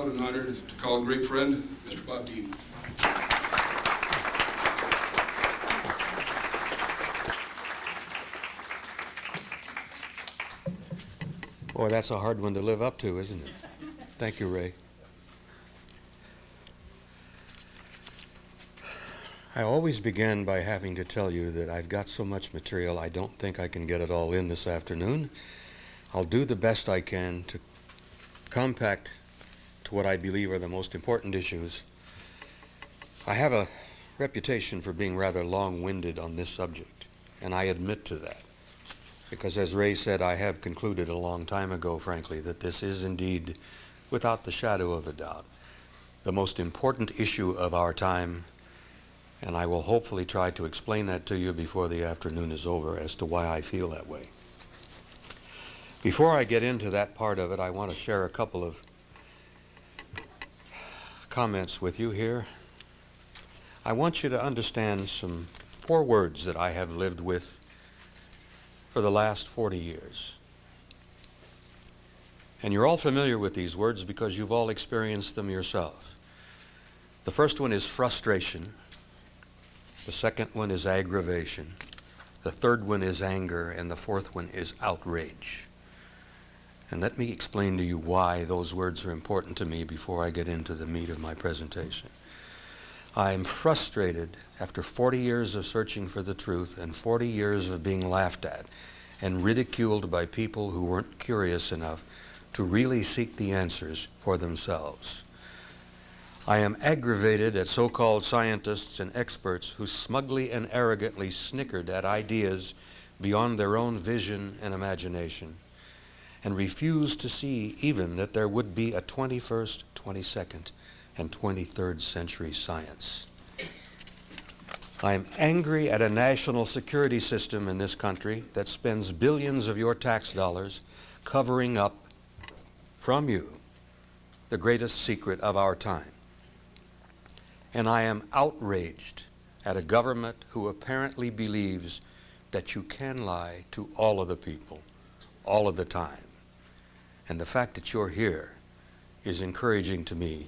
proud and honored to call a great friend, Mr. Bob Dean. Boy, that's a hard one to live up to, isn't it? Thank you, Ray. I always begin by having to tell you that I've got so much material I don't think I can get it all in this afternoon. I'll do the best I can to compact to what I believe are the most important issues. I have a reputation for being rather long-winded on this subject, and I admit to that. Because as Ray said, I have concluded a long time ago, frankly, that this is indeed, without the shadow of a doubt, the most important issue of our time, and I will hopefully try to explain that to you before the afternoon is over as to why I feel that way. Before I get into that part of it, I want to share a couple of comments with you here. I want you to understand some 4 words that I have lived with for the last 40 years. And you're all familiar with these words because you've all experienced them yourself. The first one is frustration. The second one is aggravation. The third one is anger. And the fourth one is outrage. And let me explain to you why those words are important to me before I get into the meat of my presentation. I am frustrated after 40 years of searching for the truth and 40 years of being laughed at and ridiculed by people who weren't curious enough to really seek the answers for themselves. I am aggravated at so-called scientists and experts who smugly and arrogantly snickered at ideas beyond their own vision and imagination and refused to see even that there would be a 21st, 22nd, and 23rd century science. I am angry at a national security system in this country that spends billions of your tax dollars covering up from you the greatest secret of our time. And I am outraged at a government who apparently believes that you can lie to all of the people, all of the time. And the fact that you're here is encouraging to me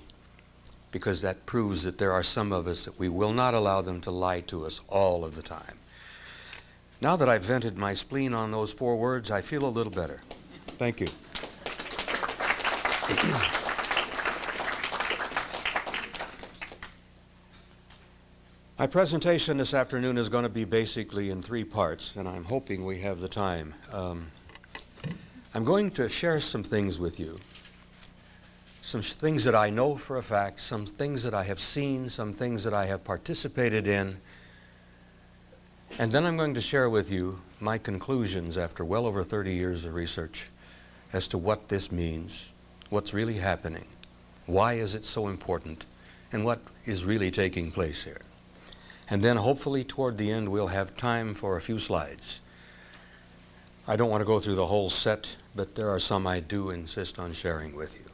because that proves that there are some of us that we will not allow them to lie to us all of the time. Now that I've vented my spleen on those 4 words, I feel a little better. Thank you. My presentation this afternoon is going to be basically in 3 parts, and I'm hoping we have the time. I'm going to share some things with you, some things that I know for a fact, some things that I have seen, some things that I have participated in, and then I'm going to share with you my conclusions after well over 30 years of research as to what this means, what's really happening, why is it so important, and what is really taking place here. And then hopefully toward the end we'll have time for a few slides. I don't want to go through the whole set, but there are some I do insist on sharing with you.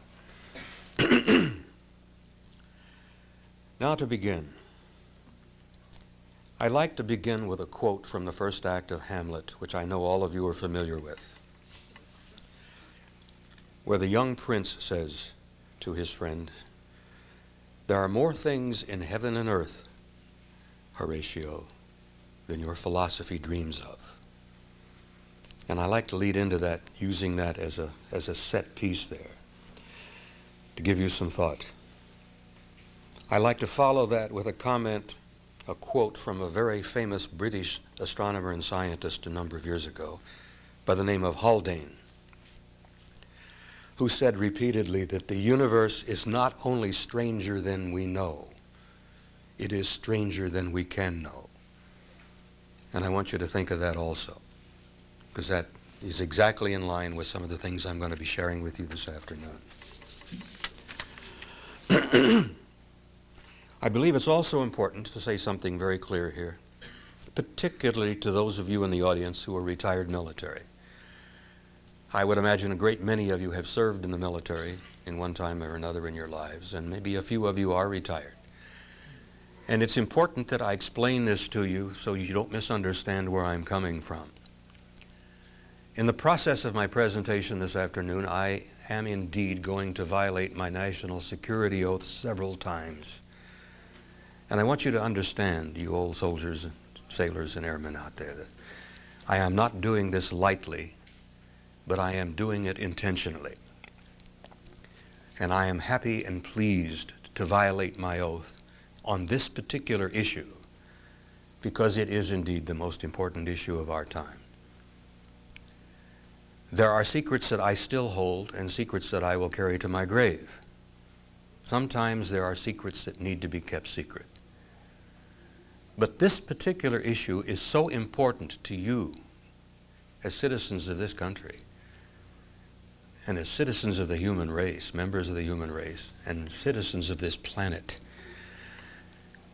Now to begin. I'd like to begin with a quote from the first act of Hamlet, which I know all of you are familiar with, where the young prince says to his friend, "There are more things in heaven and earth, Horatio, than your philosophy dreams of." And I like to lead into that, using that as a set piece there, to give you some thought. I like to follow that with a comment, a quote from a very famous British astronomer and scientist a number of years ago by the name of Haldane, who said repeatedly that the universe is not only stranger than we know, it is stranger than we can know. And I want you to think of that also, because that is exactly in line with some of the things I'm going to be sharing with you this afternoon. I believe it's also important to say something very clear here, particularly to those of you in the audience who are retired military. I would imagine a great many of you have served in the military in one time or another in your lives, and maybe a few of you are retired. And it's important that I explain this to you so you don't misunderstand where I'm coming from. In the process of my presentation this afternoon, I am indeed going to violate my national security oath several times. And I want you to understand, you old soldiers, sailors, and airmen out there, that I am not doing this lightly, but I am doing it intentionally. And I am happy and pleased to violate my oath on this particular issue, because it is indeed the most important issue of our time. There are secrets that I still hold and secrets that I will carry to my grave. Sometimes there are secrets that need to be kept secret. But this particular issue is so important to you as citizens of this country and as citizens of the human race, members of the human race, and citizens of this planet,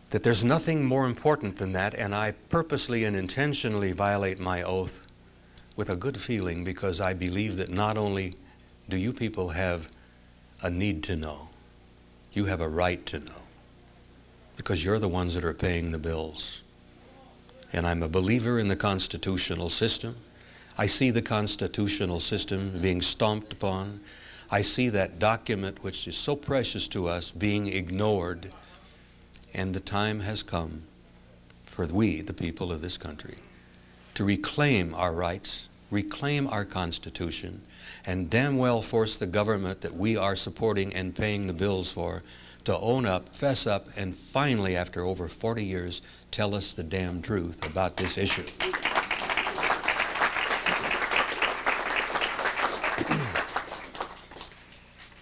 that there's nothing more important than that, and I purposely and intentionally violate my oath with a good feeling, because I believe that not only do you people have a need to know, you have a right to know, because you're the ones that are paying the bills. And I'm a believer in the constitutional system. I see the constitutional system being stomped upon. I see that document, which is so precious to us, being ignored. And the time has come for we, the people of this country, to reclaim our rights, reclaim our Constitution, and damn well force the government that we are supporting and paying the bills for to own up, fess up, and finally, after over 40 years, tell us the damn truth about this issue.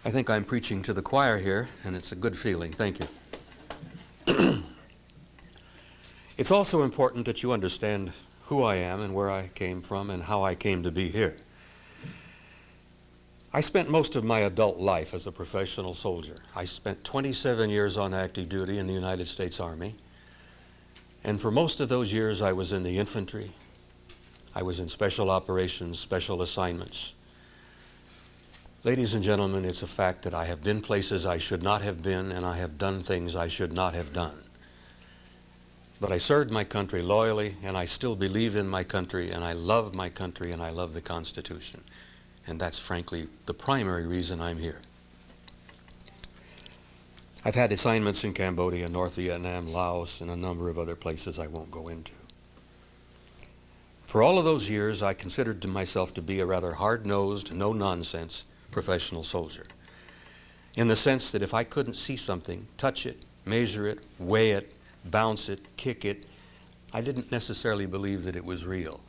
I think I'm preaching to the choir here, and it's a good feeling. Thank you. It's also important that you understand who I am and where I came from and how I came to be here. I spent most of my adult life as a professional soldier. I spent 27 years on active duty in the United States Army, and for most of those years I was in the infantry. I was in special operations, special assignments. Ladies and gentlemen, it's a fact that I have been places I should not have been, and I have done things I should not have done. But I served my country loyally, and I still believe in my country, and I love my country, and I love the Constitution. And that's frankly the primary reason I'm here. I've had assignments in Cambodia, North Vietnam, Laos, and a number of other places I won't go into. For all of those years, I considered myself to be a rather hard-nosed, no-nonsense professional soldier, in the sense that if I couldn't see something, touch it, measure it, weigh it, bounce it, kick it, I didn't necessarily believe that it was real.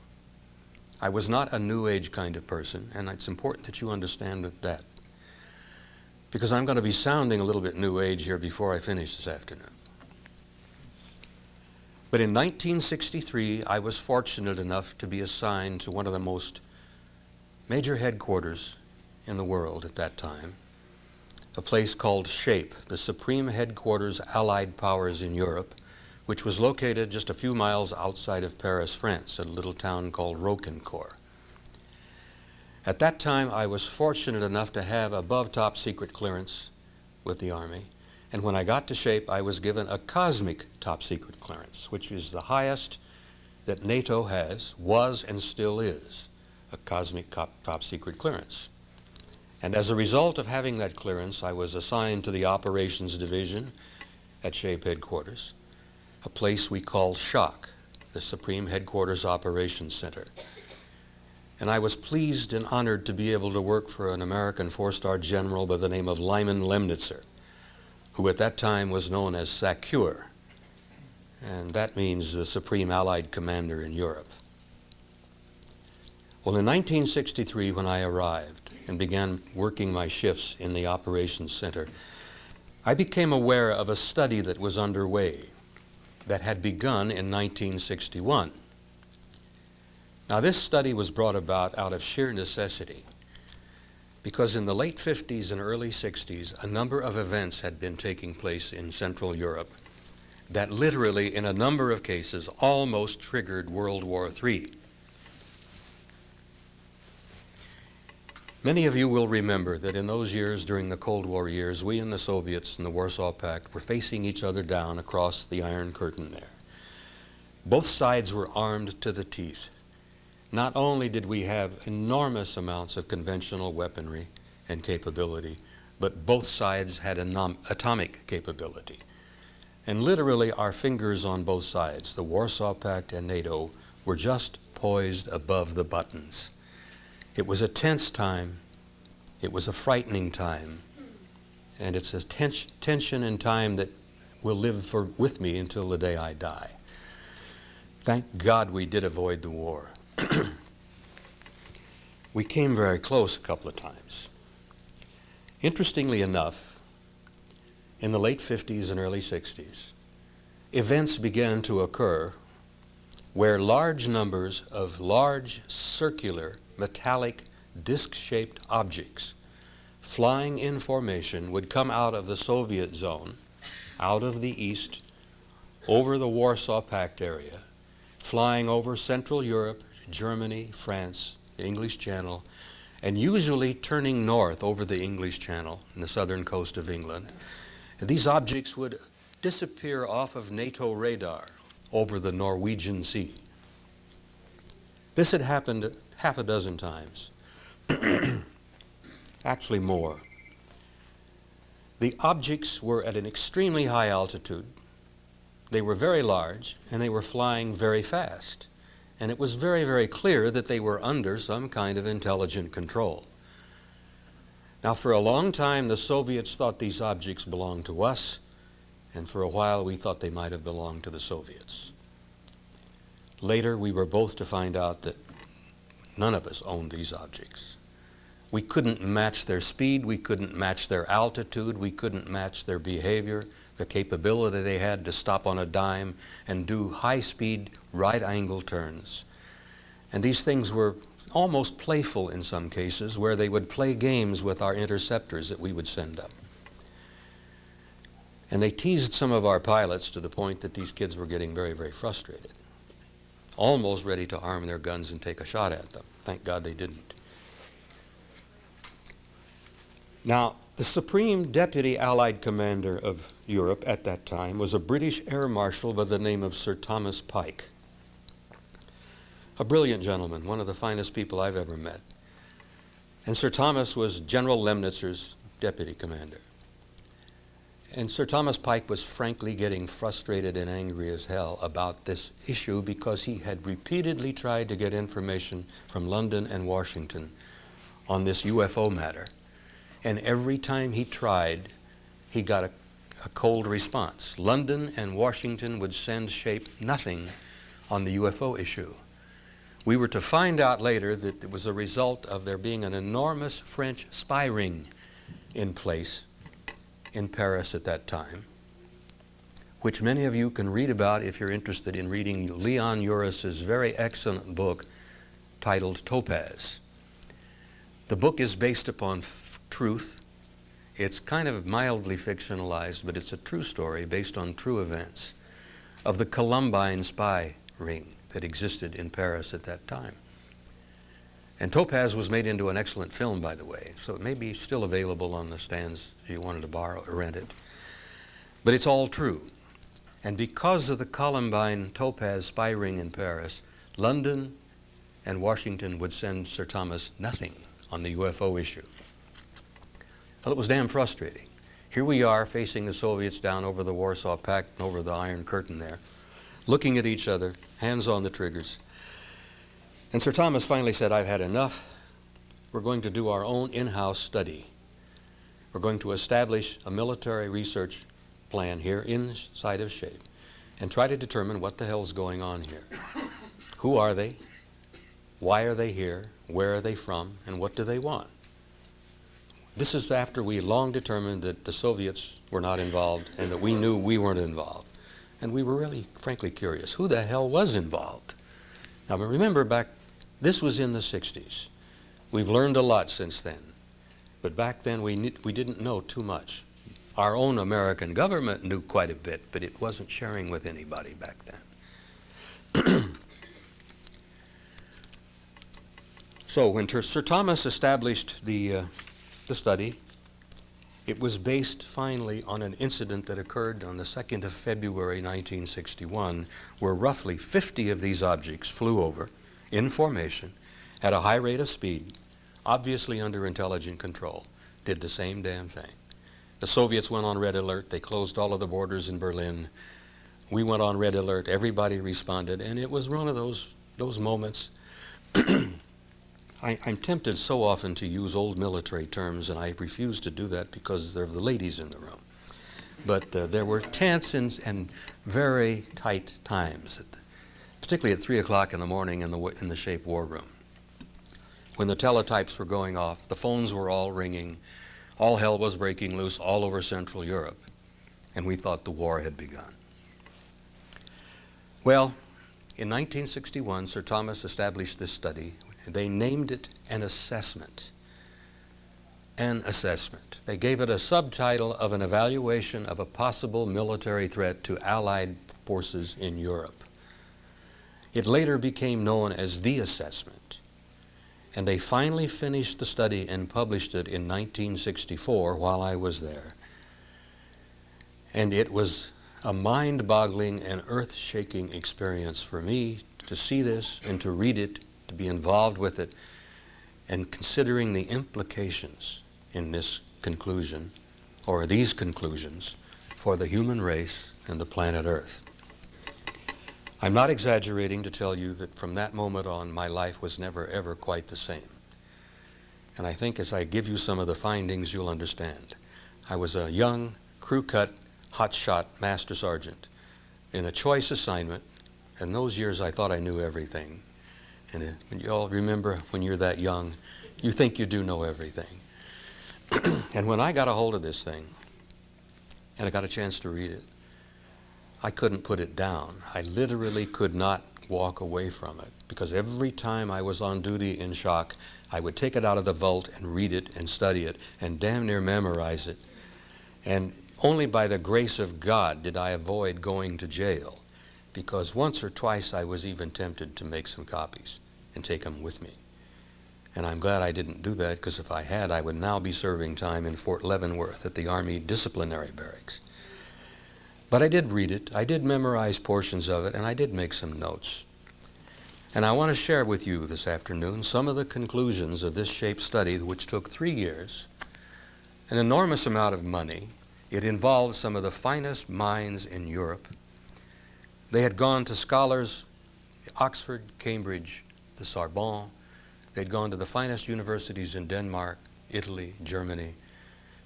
I was not a New Age kind of person, and it's important that you understand that, because I'm going to be sounding a little bit New Age here before I finish this afternoon. But in 1963, I was fortunate enough to be assigned to one of the most major headquarters in the world at that time, a place called SHAPE, the Supreme Headquarters Allied Powers in Europe, which was located just a few miles outside of Paris, France, at a little town called Roquencourt. At that time, I was fortunate enough to have above top secret clearance with the Army, and when I got to SHAPE, I was given a cosmic top secret clearance, which is the highest that NATO has, was and still is, a cosmic top secret clearance. And as a result of having that clearance, I was assigned to the Operations Division at SHAPE headquarters, a place we call SHOC, the Supreme Headquarters Operations Center. And I was pleased and honored to be able to work for an American four-star general by the name of Lyman Lemnitzer, who at that time was known as SACEUR, and that means the Supreme Allied Commander in Europe. Well, in 1963, when I arrived and began working my shifts in the Operations Center, I became aware of a study that was underway that had begun in 1961. Now, this study was brought about out of sheer necessity, because in the late 50s and early 60s, a number of events had been taking place in Central Europe that literally, in a number of cases, almost triggered World War III. Many of you will remember that in those years, during the Cold War years, we and the Soviets and the Warsaw Pact were facing each other down across the Iron Curtain there. Both sides were armed to the teeth. not only did we have enormous amounts of conventional weaponry and capability, but both sides had atomic capability. And literally our fingers on both sides, the Warsaw Pact and NATO, were just poised above the buttons. It was a tense time. It was a frightening time. And it's a tension and time that will live with me until the day I die. Thank God we did avoid the war. We came very close a couple of times. Interestingly enough, in the late 50s and early 60s, events began to occur where large numbers of large circular metallic disc-shaped objects flying in formation would come out of the Soviet zone, out of the east, over the Warsaw Pact area, flying over Central Europe, Germany, France, the English Channel, and usually turning north over the English Channel and the southern coast of England. And these objects would disappear off of NATO radar over the Norwegian Sea. This had happened half a dozen times, actually more. The objects were at an extremely high altitude. They were very large, and they were flying very fast. And it was very, very clear that they were under some kind of intelligent control. Now, for a long time, the Soviets thought these objects belonged to us, and for a while we thought they might have belonged to the Soviets. Later, we were both to find out that none of us owned these objects. We couldn't match their speed, we couldn't match their altitude, we couldn't match their behavior, the capability they had to stop on a dime and do high-speed, right-angle turns. And these things were almost playful in some cases, where they would play games with our interceptors that we would send up. And they teased some of our pilots to the point that these kids were getting very, very frustrated, almost ready to arm their guns and take a shot at them. Thank God they didn't. Now, the Supreme Deputy Allied Commander of Europe at that time was a British Air Marshal by the name of Sir Thomas Pike. A brilliant gentleman, one of the finest people I've ever met. And Sir Thomas was General Lemnitzer's deputy commander. And Sir Thomas Pike was frankly getting frustrated and angry as hell about this issue because he had repeatedly tried to get information from London and Washington on this UFO matter. And every time he tried, he got a cold response. London and Washington would send shape nothing on the UFO issue. We were to find out later that it was a result of there being an enormous French spy ring in place in Paris at that time, which many of you can read about if you're interested in reading Leon Uris's very excellent book titled Topaz. The book is based upon truth. It's kind of mildly fictionalized, but it's a true story based on true events of the Columbine spy ring that existed in Paris at that time. And Topaz was made into an excellent film, by the way, so it may be still available on the stands if you wanted to borrow or rent it. But it's all true. And because of the Columbine Topaz spy ring in Paris, London and Washington would send Sir Thomas nothing on the UFO issue. Well, it was damn frustrating. Here we are facing the Soviets down over the Warsaw Pact and over the Iron Curtain there, looking at each other, hands on the triggers. And Sir Thomas finally said, I've had enough. We're going to do our own in-house study. We're going to establish a military research plan here inside of SHAPE and try to determine what the hell's going on here. Who are they? Why are they here? Where are they from? And what do they want? This is after we long determined that the Soviets were not involved and that we knew we weren't involved. And we were really, frankly, curious. Who the hell was involved? Now, but remember this was in the 60s. We've learned a lot since then. But back then, we didn't know too much. Our own American government knew quite a bit, but it wasn't sharing with anybody back then. So when Sir Thomas established the study, it was based finally on an incident that occurred on the 2nd of February 1961, where roughly 50 of these objects flew over in formation, at a high rate of speed, obviously under intelligent control, did the same damn thing. The Soviets went on red alert. They closed all of the borders in Berlin. We went on red alert. Everybody responded, and it was one of those moments. I'm tempted so often to use old military terms, and I refuse to do that because they're the ladies in the room. But there were tense and very tight times, particularly at 3 o'clock in the morning in the Shape War Room. When the teletypes were going off, the phones were all ringing, all hell was breaking loose all over Central Europe, and we thought the war had begun. Well, in 1961, Sir Thomas established this study. They named it an assessment. An assessment. They gave it a subtitle of an evaluation of a possible military threat to Allied forces in Europe. It later became known as the assessment. And they finally finished the study and published it in 1964 while I was there. And it was a mind-boggling and earth-shaking experience for me to see this and to read it, to be involved with it, and considering the implications in this conclusion, or these conclusions, for the human race and the planet Earth. I'm not exaggerating to tell you that from that moment on, my life was never, ever quite the same. And I think as I give you some of the findings, you'll understand. I was a young, crew-cut, hotshot master sergeant in a choice assignment. In those years, I thought I knew everything. And you all remember when you're that young, you think you do know everything. And when I got a hold of this thing, and I got a chance to read it, I couldn't put it down. I literally could not walk away from it, because every time I was on duty in shock, I would take it out of the vault and read it and study it and damn near memorize it. And only by the grace of God did I avoid going to jail, because once or twice I was even tempted to make some copies and take them with me. And I'm glad I didn't do that, because if I had, I would now be serving time in Fort Leavenworth at the Army Disciplinary Barracks. But I did read it, I did memorize portions of it, and I did make some notes. And I want to share with you this afternoon some of the conclusions of this SHAPE study, which took 3 years, an enormous amount of money. It involved some of the finest minds in Europe. They had gone to scholars, Oxford, Cambridge, the Sorbonne. They'd gone to the finest universities in Denmark, Italy, Germany.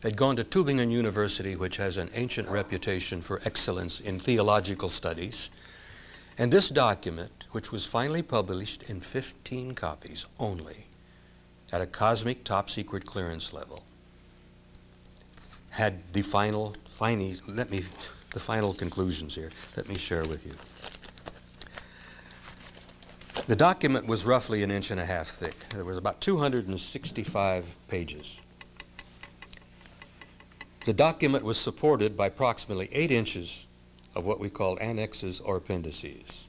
They'd gone to Tübingen University, which has an ancient reputation for excellence in theological studies. And this document, which was finally published in 15 copies only, at a cosmic top-secret clearance level, had the final conclusions here. Let me share with you. The document was roughly 1.5 inches thick. There was about 265 pages. The document was supported by approximately 8 inches of what we call annexes or appendices.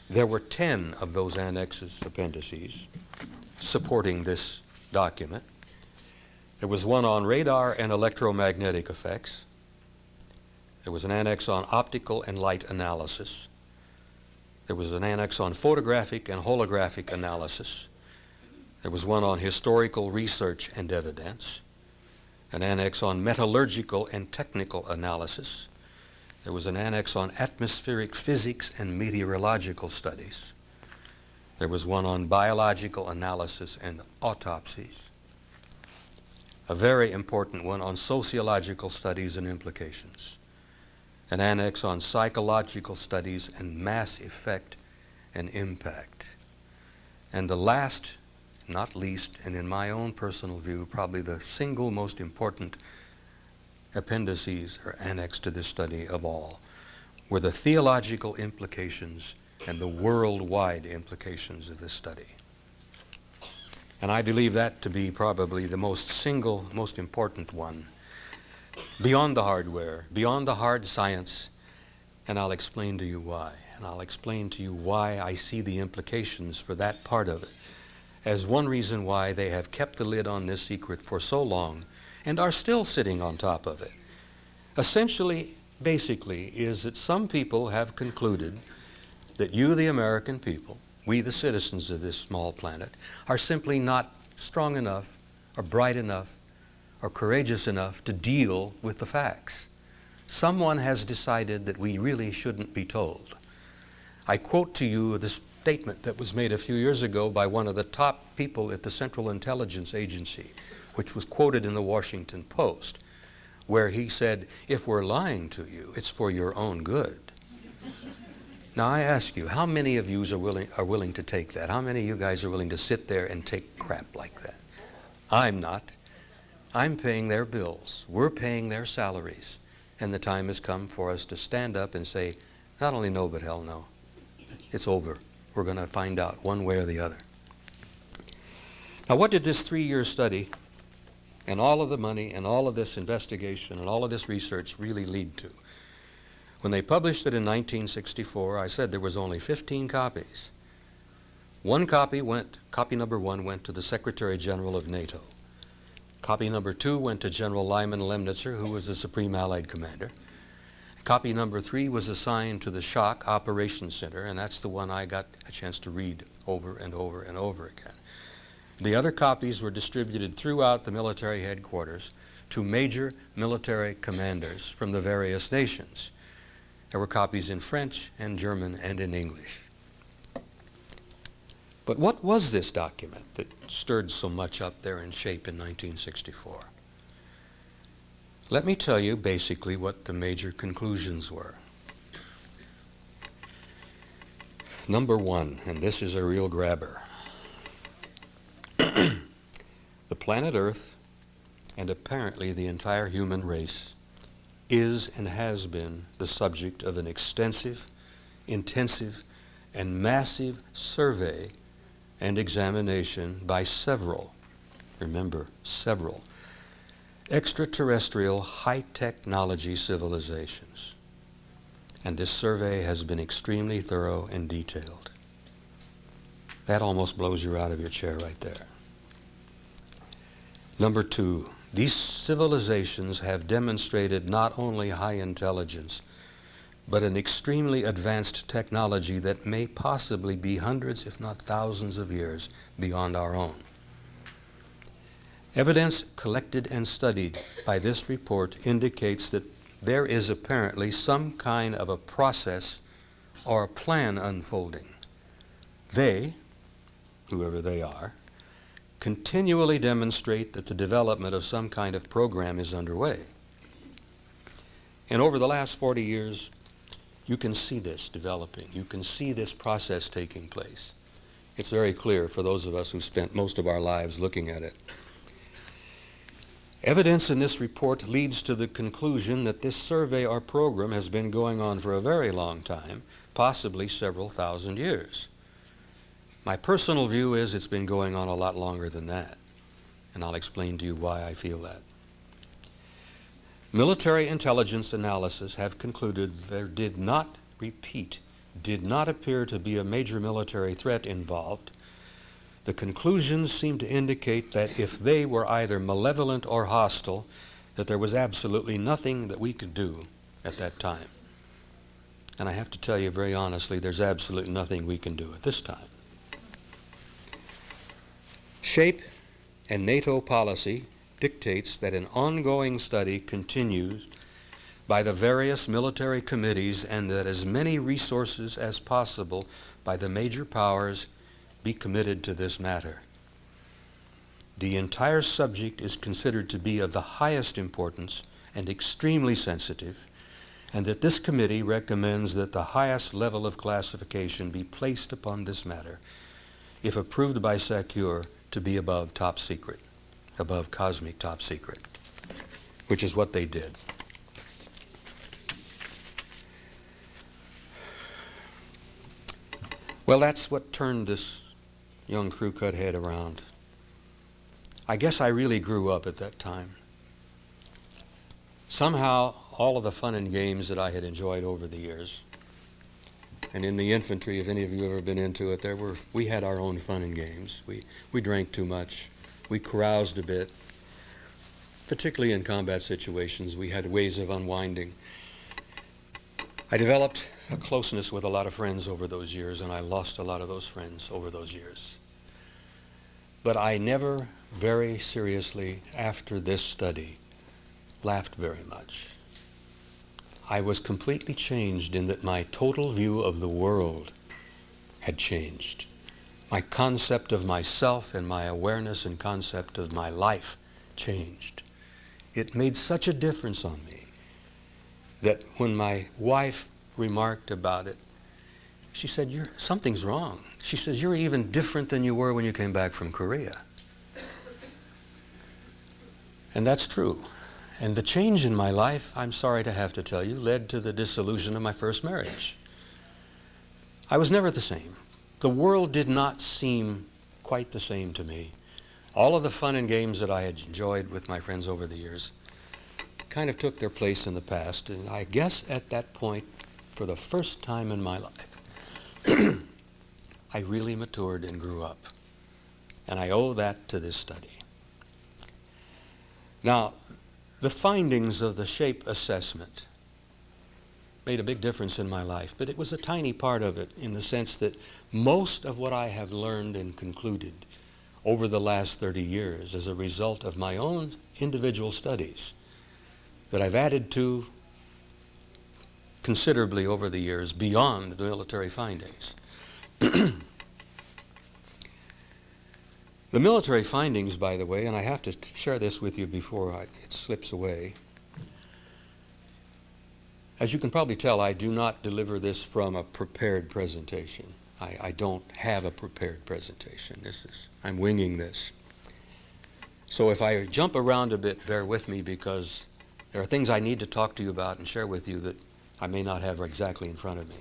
There were 10 of those annexes, appendices, supporting this document. There was one on radar and electromagnetic effects. There was an annex on optical and light analysis. There was an annex on photographic and holographic analysis. There was one on historical research and evidence. An annex on metallurgical and technical analysis. There was an annex on atmospheric physics and meteorological studies. There was one on biological analysis and autopsies. A very important one on sociological studies and implications. An annex on psychological studies and mass effect and impact. And the last, not least, and in my own personal view, probably the single most important appendices or annex to this study of all, were the theological implications and the worldwide implications of this study. And I believe that to be probably the most important one, beyond the hardware, beyond the hard science, and I'll explain to you why. And I'll explain to you why I see the implications for that part of it as one reason why they have kept the lid on this secret for so long and are still sitting on top of it. Essentially, basically, is that some people have concluded that you, the American people, we the citizens of this small planet, are simply not strong enough or bright enough or courageous enough to deal with the facts. Someone has decided that we really shouldn't be told. I quote to you the statement that was made a few years ago by one of the top people at the Central Intelligence Agency, which was quoted in the Washington Post, where he said, "If we're lying to you, it's for your own good." Now I ask you, how many of you are willing to take that? How many of you guys are willing to sit there and take crap like that? I'm not. I'm paying their bills. We're paying their salaries. And the time has come for us to stand up and say, not only no, but hell no. It's over. We're going to find out one way or the other. Now, what did this 3-year study and all of the money and all of this investigation and all of this research really lead to? When they published it in 1964, I said there was only 15 copies. Copy number 1 went to the Secretary General of NATO. Copy number 2 went to General Lyman Lemnitzer, who was the Supreme Allied Commander. Copy number 3 was assigned to the Shock Operations Center, and that's the one I got a chance to read over and over and over again. The other copies were distributed throughout the military headquarters to major military commanders from the various nations. There were copies in French and German and in English. But what was this document that stirred so much up there in shape in 1964? Let me tell you basically what the major conclusions were. Number 1, and this is a real grabber. The planet Earth, and apparently the entire human race, is and has been the subject of an extensive, intensive, and massive survey and examination by several, remember, several, extraterrestrial high-technology civilizations. And this survey has been extremely thorough and detailed. That almost blows you out of your chair right there. Number 2, these civilizations have demonstrated not only high intelligence, but an extremely advanced technology that may possibly be hundreds, if not thousands of years beyond our own. Evidence collected and studied by this report indicates that there is apparently some kind of a process or a plan unfolding. They, whoever they are, continually demonstrate that the development of some kind of program is underway. And over the last 40 years, you can see this developing. You can see this process taking place. It's very clear for those of us who spent most of our lives looking at it. Evidence in this report leads to the conclusion that this survey or program has been going on for a very long time, possibly several thousand years. My personal view is it's been going on a lot longer than that, and I'll explain to you why I feel that. Military intelligence analysis have concluded there did not appear to be a major military threat involved. The conclusions seem to indicate that if they were either malevolent or hostile, that there was absolutely nothing that we could do at that time. And I have to tell you very honestly, there's absolutely nothing we can do at this time. SHAPE and NATO policy dictates that an ongoing study continues by the various military committees and that as many resources as possible by the major powers be committed to this matter. The entire subject is considered to be of the highest importance and extremely sensitive, and that this committee recommends that the highest level of classification be placed upon this matter, if approved by SACURE, to be above top secret, above cosmic top secret, which is what they did. Well, that's what turned this young crew cut head around. I guess I really grew up at that time. Somehow, all of the fun and games that I had enjoyed over the years, and in the infantry, if any of you have ever been into it, we had our own fun and games. We drank too much. We caroused a bit. Particularly in combat situations, we had ways of unwinding. I developed a closeness with a lot of friends over those years, and I lost a lot of those friends over those years. But I never very seriously, after this study, laughed very much. I was completely changed in that my total view of the world had changed. My concept of myself and my awareness and concept of my life changed. It made such a difference on me that when my wife remarked about it, she said, something's wrong. She says, you're even different than you were when you came back from Korea. And that's true. And the change in my life, I'm sorry to have to tell you, led to the dissolution of my first marriage. I was never the same. The world did not seem quite the same to me. All of the fun and games that I had enjoyed with my friends over the years kind of took their place in the past. And I guess at that point, for the first time in my life, I really matured and grew up. And I owe that to this study. Now, the findings of the shape assessment made a big difference in my life, but it was a tiny part of it in the sense that most of what I have learned and concluded over the last 30 years as a result of my own individual studies that I've added to considerably over the years beyond the military findings. The military findings, by the way, and I have to share this with you before it slips away. As you can probably tell, I do not deliver this from a prepared presentation. I don't have a prepared presentation. I'm winging this. So if I jump around a bit, bear with me, because there are things I need to talk to you about and share with you that I may not have exactly in front of me.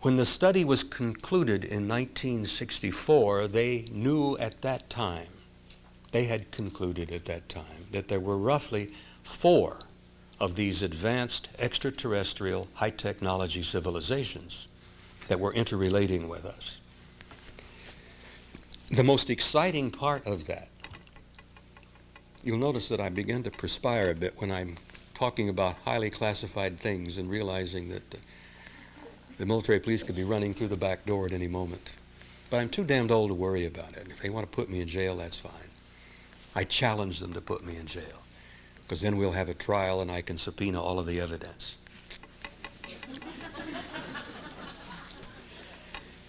When the study was concluded in 1964, they knew at that time, they had concluded at that time, that there were roughly 4 of these advanced extraterrestrial high-technology civilizations that were interrelating with us. The most exciting part of that, you'll notice that I begin to perspire a bit when I'm talking about highly classified things and realizing that the military police could be running through the back door at any moment. But I'm too damned old to worry about it. If they want to put me in jail, that's fine. I challenge them to put me in jail, because then we'll have a trial and I can subpoena all of the evidence.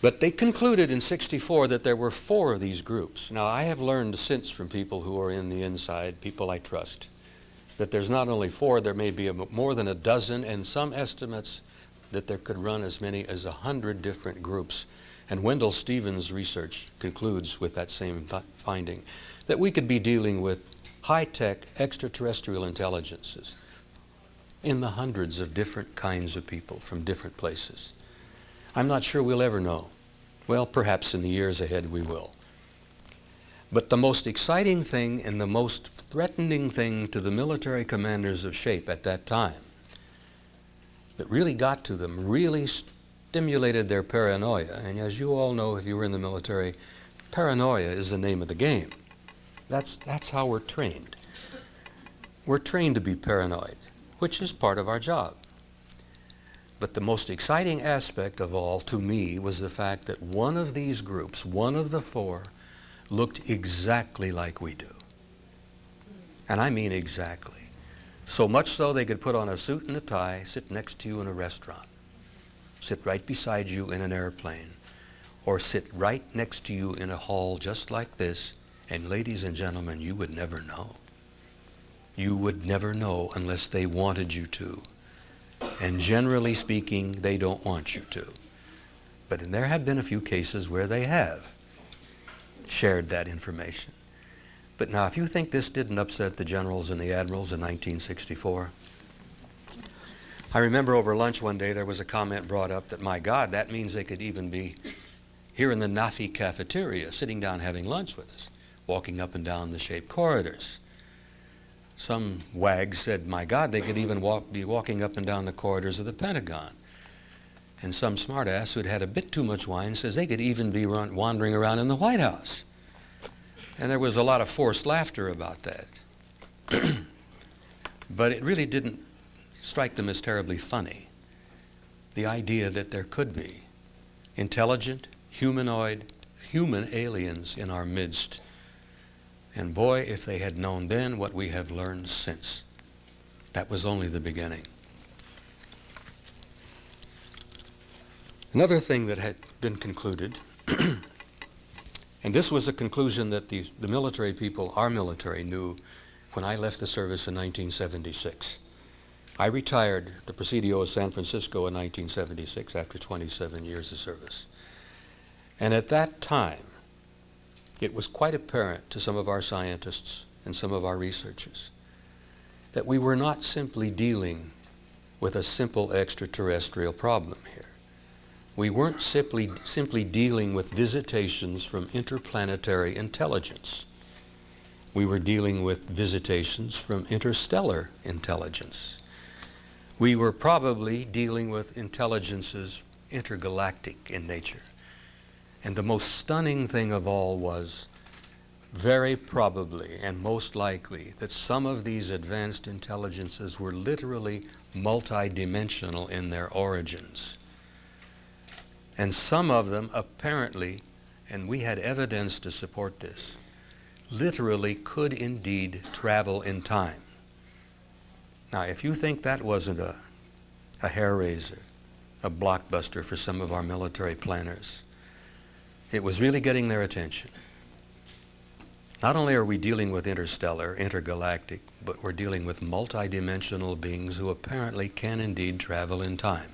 But they concluded in '64 that there were 4 of these groups. Now, I have learned since from people who are in the inside, people I trust, that there's not only 4, there may be more than a dozen, and some estimates that there could run as many as 100 different groups. And Wendell Stevens' research concludes with that same finding, that we could be dealing with high-tech extraterrestrial intelligences in the hundreds of different kinds of people from different places. I'm not sure we'll ever know. Well, perhaps in the years ahead we will. But the most exciting thing and the most threatening thing to the military commanders of SHAPE at that time that really got to them, really stimulated their paranoia. And as you all know, if you were in the military, paranoia is the name of the game. That's how we're trained. We're trained to be paranoid, which is part of our job. But the most exciting aspect of all to me was the fact that one of these groups, one of the 4, looked exactly like we do. And I mean exactly. So much so they could put on a suit and a tie, sit next to you in a restaurant, sit right beside you in an airplane, or sit right next to you in a hall just like this, and ladies and gentlemen, you would never know. You would never know unless they wanted you to. And generally speaking, they don't want you to. But there have been a few cases where they have shared that information. But now, if you think this didn't upset the generals and the admirals in 1964, I remember over lunch one day there was a comment brought up that, my God, that means they could even be here in the NAFI cafeteria, sitting down having lunch with us, walking up and down the SHAPE corridors. Some wag said, my God, they could even be walking up and down the corridors of the Pentagon. And some smartass who'd had a bit too much wine says they could even be wandering around in the White House. And there was a lot of forced laughter about that. But it really didn't strike them as terribly funny. the idea that there could be intelligent, humanoid, human aliens in our midst. And boy, if they had known then what we have learned since. That was only the beginning. Another thing that had been concluded, and this was a conclusion that the military people, our military, knew when I left the service in 1976. I retired at the Presidio of San Francisco in 1976 after 27 years of service. And at that time, it was quite apparent to some of our scientists and some of our researchers that we were not simply dealing with a simple extraterrestrial problem here. We weren't simply dealing with visitations from interplanetary intelligence. We were dealing with visitations from interstellar intelligence. We were probably dealing with intelligences intergalactic in nature. And the most stunning thing of all was very probably and most likely that some of these advanced intelligences were literally multidimensional in their origins. And some of them apparently, and we had evidence to support this, literally could indeed travel in time. Now, if you think that wasn't a hair-raiser, a blockbuster for some of our military planners, it was really getting their attention. Not only are we dealing with interstellar, intergalactic, but we're dealing with multidimensional beings who apparently can indeed travel in time.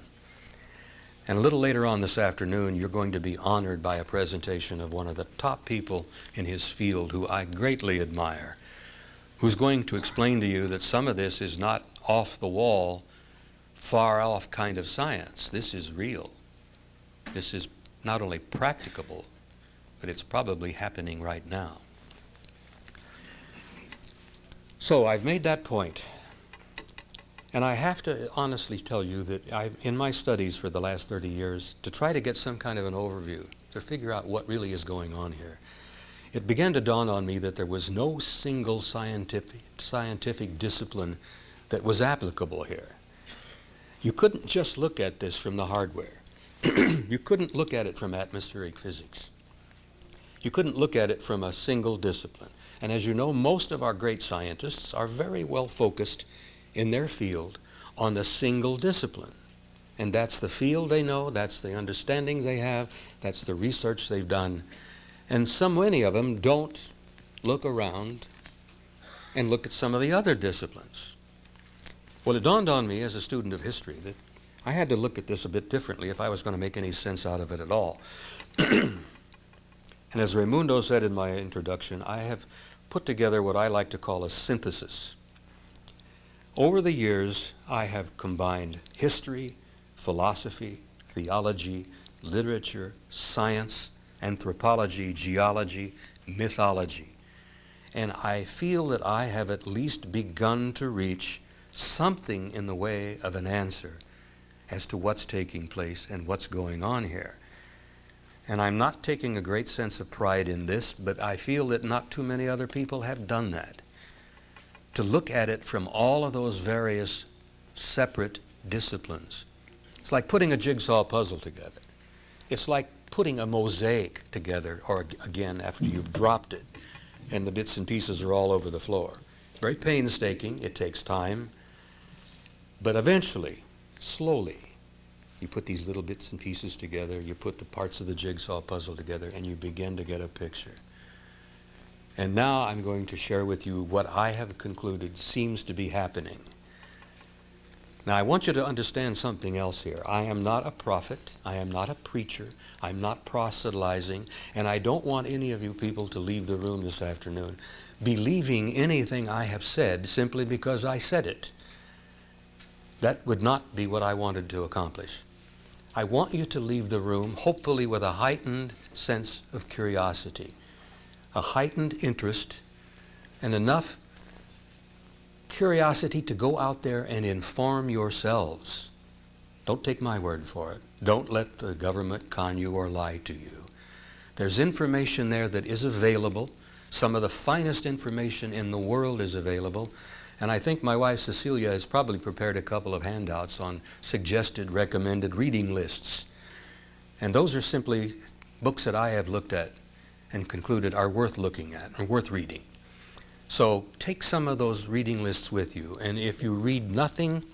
And a little later on this afternoon, you're going to be honored by a presentation of one of the top people in his field who I greatly admire, who's going to explain to you that some of this is not off the wall, far off kind of science. This is real. This is not only practicable, but it's probably happening right now. So I've made that point. And I have to honestly tell you that in my studies for the last 30 years, to try to get some kind of an overview, to figure out what really is going on here, it began to dawn on me that there was no single scientific discipline that was applicable here. You couldn't just look at this from the hardware. You couldn't look at it from atmospheric physics. You couldn't look at it from a single discipline. And as you know, most of our great scientists are very well focused in their field on a single discipline. And that's the field they know, that's the understanding they have, that's the research they've done. And so many of them don't look around and look at some of the other disciplines. Well, it dawned on me as a student of history that I had to look at this a bit differently if I was going to make any sense out of it at all. And as Raimundo said in my introduction, I have put together what I like to call a synthesis. Over the years, I have combined history, philosophy, theology, literature, science, anthropology, geology, mythology. And I feel that I have at least begun to reach something in the way of an answer as to what's taking place and what's going on here. And I'm not taking a great sense of pride in this, but I feel that not too many other people have done that. To look at it from all of those various separate disciplines. It's like putting a jigsaw puzzle together. It's like putting a mosaic together, or again, after you've dropped it, and the bits and pieces are all over the floor. Very painstaking, it takes time, but eventually, slowly, you put these little bits and pieces together, you put the parts of the jigsaw puzzle together, and you begin to get a picture. And now I'm going to share with you what I have concluded seems to be happening. Now I want you to understand something else here. I am not a prophet, I am not a preacher, I'm not proselytizing, and I don't want any of you people to leave the room this afternoon believing anything I have said simply because I said it. That would not be what I wanted to accomplish. I want you to leave the room hopefully with a heightened sense of curiosity, a heightened interest, and enough curiosity to go out there and inform yourselves. Don't take my word for it. Don't let the government con you or lie to you. There's information there that is available. Some of the finest information in the world is available. And I think my wife Cecilia has probably prepared a couple of handouts on suggested recommended reading lists. And those are simply books that I have looked at and concluded are worth looking at or worth reading. So take some of those reading lists with you, and if you read nothing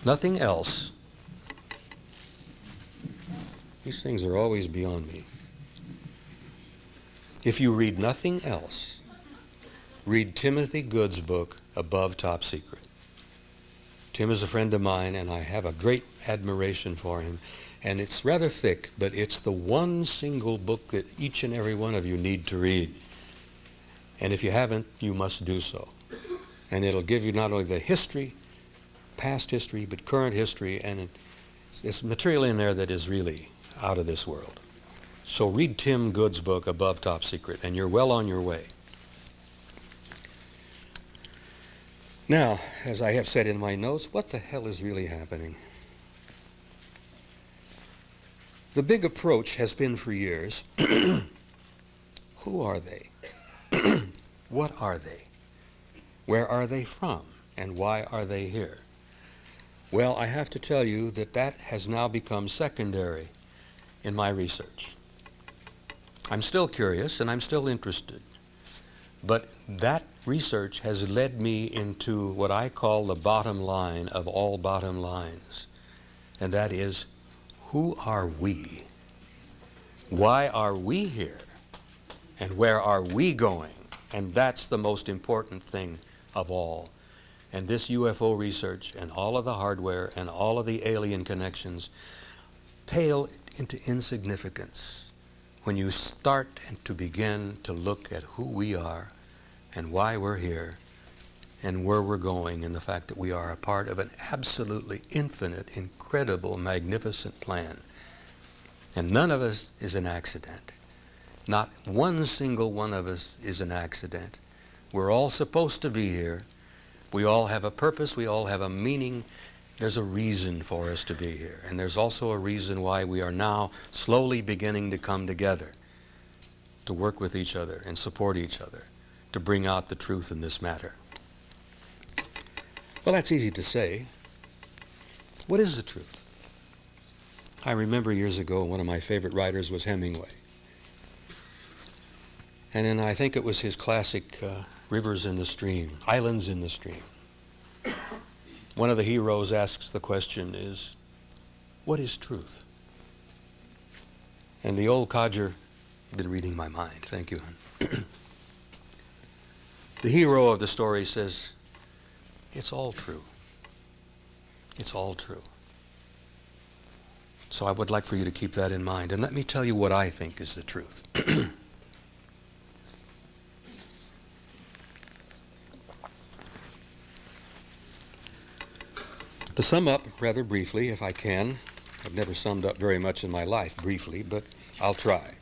else, these things are always beyond me. If you read nothing else, read Timothy Good's book, Above Top Secret. Tim is a friend of mine, and I have a great admiration for him. And it's rather thick, but it's the one single book that each and every one of you need to read. And if you haven't, you must do so. And it'll give you not only the history, past history, but current history, and it's material in there that is really out of this world. So read Tim Good's book, Above Top Secret, and you're well on your way. Now, as I have said in my notes, what the hell is really happening? The big approach has been for years, who are they? What are they? Where are they from? And why are they here? Well, I have to tell you that that has now become secondary in my research. I'm still curious and I'm still interested, but that research has led me into what I call the bottom line of all bottom lines, and that is, who are we? Why are we here? And where are we going? And that's the most important thing of all. And this UFO research and all of the hardware and all of the alien connections pale into insignificance when you start and to begin to look at who we are and why we're here and where we're going, and the fact that we are a part of an absolutely infinite, incredible, magnificent plan. And none of us is an accident. Not one single one of us is an accident. We're all supposed to be here. We all have a purpose. We all have a meaning. There's a reason for us to be here. And there's also a reason why we are now slowly beginning to come together, to work with each other and support each other, to bring out the truth in this matter. Well, that's easy to say. What is the truth? I remember years ago, one of my favorite writers was Hemingway. And then I think it was his classic Rivers in the Stream, Islands in the Stream. One of the heroes asks the question is, what is truth? And the old codger, you've been reading my mind, thank you, hon. The hero of the story says, it's all true. It's all true. So I would like for you to keep that in mind. And let me tell you what I think is the truth. To sum up rather briefly, if I can, I've never summed up very much in my life briefly, but I'll try.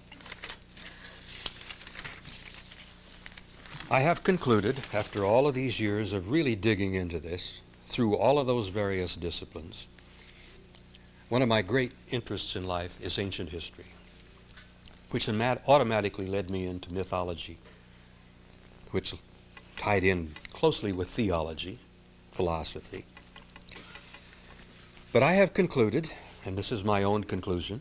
I have concluded, after all of these years of really digging into this, through all of those various disciplines, one of my great interests in life is ancient history, which automatically led me into mythology, which tied in closely with theology, philosophy. But I have concluded, and this is my own conclusion,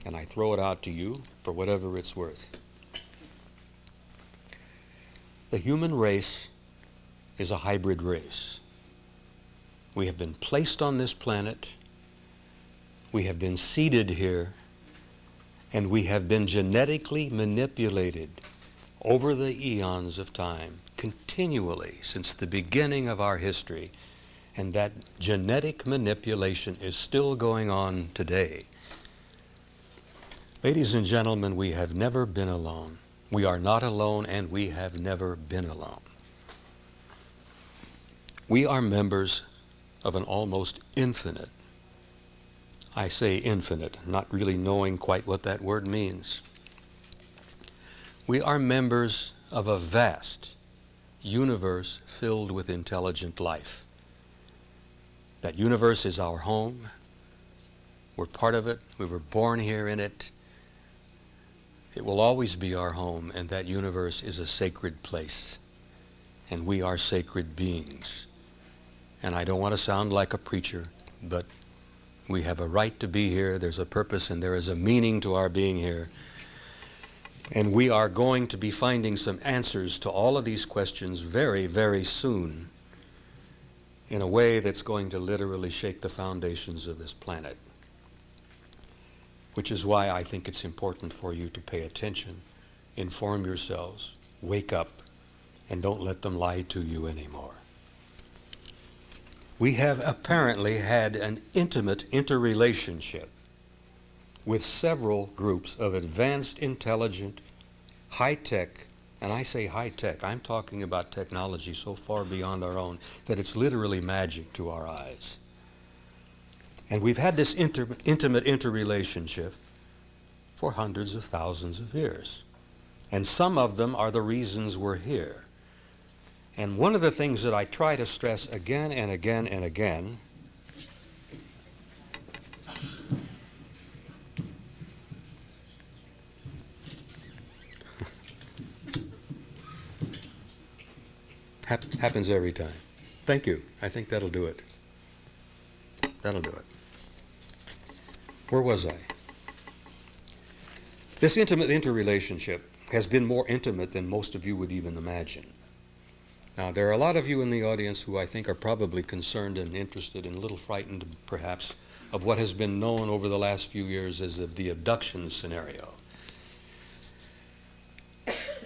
and I throw it out to you for whatever it's worth. The human race is a hybrid race. We have been placed on this planet, we have been seeded here, and we have been genetically manipulated over the eons of time, continually since the beginning of our history. And that genetic manipulation is still going on today. Ladies and gentlemen, we have never been alone. We are not alone, and we have never been alone. We are members of an almost infinite, I say infinite, not really knowing quite what that word means. We are members of a vast universe filled with intelligent life. That universe is our home. We're part of it. We were born here in it. It will always be our home, and that universe is a sacred place. and we are sacred beings. And I don't want to sound like a preacher, but we have a right to be here. There's a purpose and there is a meaning to our being here. And we are going to be finding some answers to all of these questions very, very soon in a way that's going to literally shake the foundations of this planet. Which is why I think it's important for you to pay attention, inform yourselves, wake up, and don't let them lie to you anymore. We have apparently had an intimate interrelationship with several groups of advanced, intelligent, high-tech, and I say high-tech, I'm talking about technology so far beyond our own that it's literally magic to our eyes. And we've had this intimate interrelationship for hundreds of thousands of years. And some of them are the reasons we're here. And one of the things that I try to stress again and again and again happens every time. Thank you. I think that'll do it. That'll do it. Where was I? This intimate interrelationship has been more intimate than most of you would even imagine. Now, there are a lot of you in the audience who I think are probably concerned and interested and a little frightened, perhaps, of what has been known over the last few years as the abduction scenario.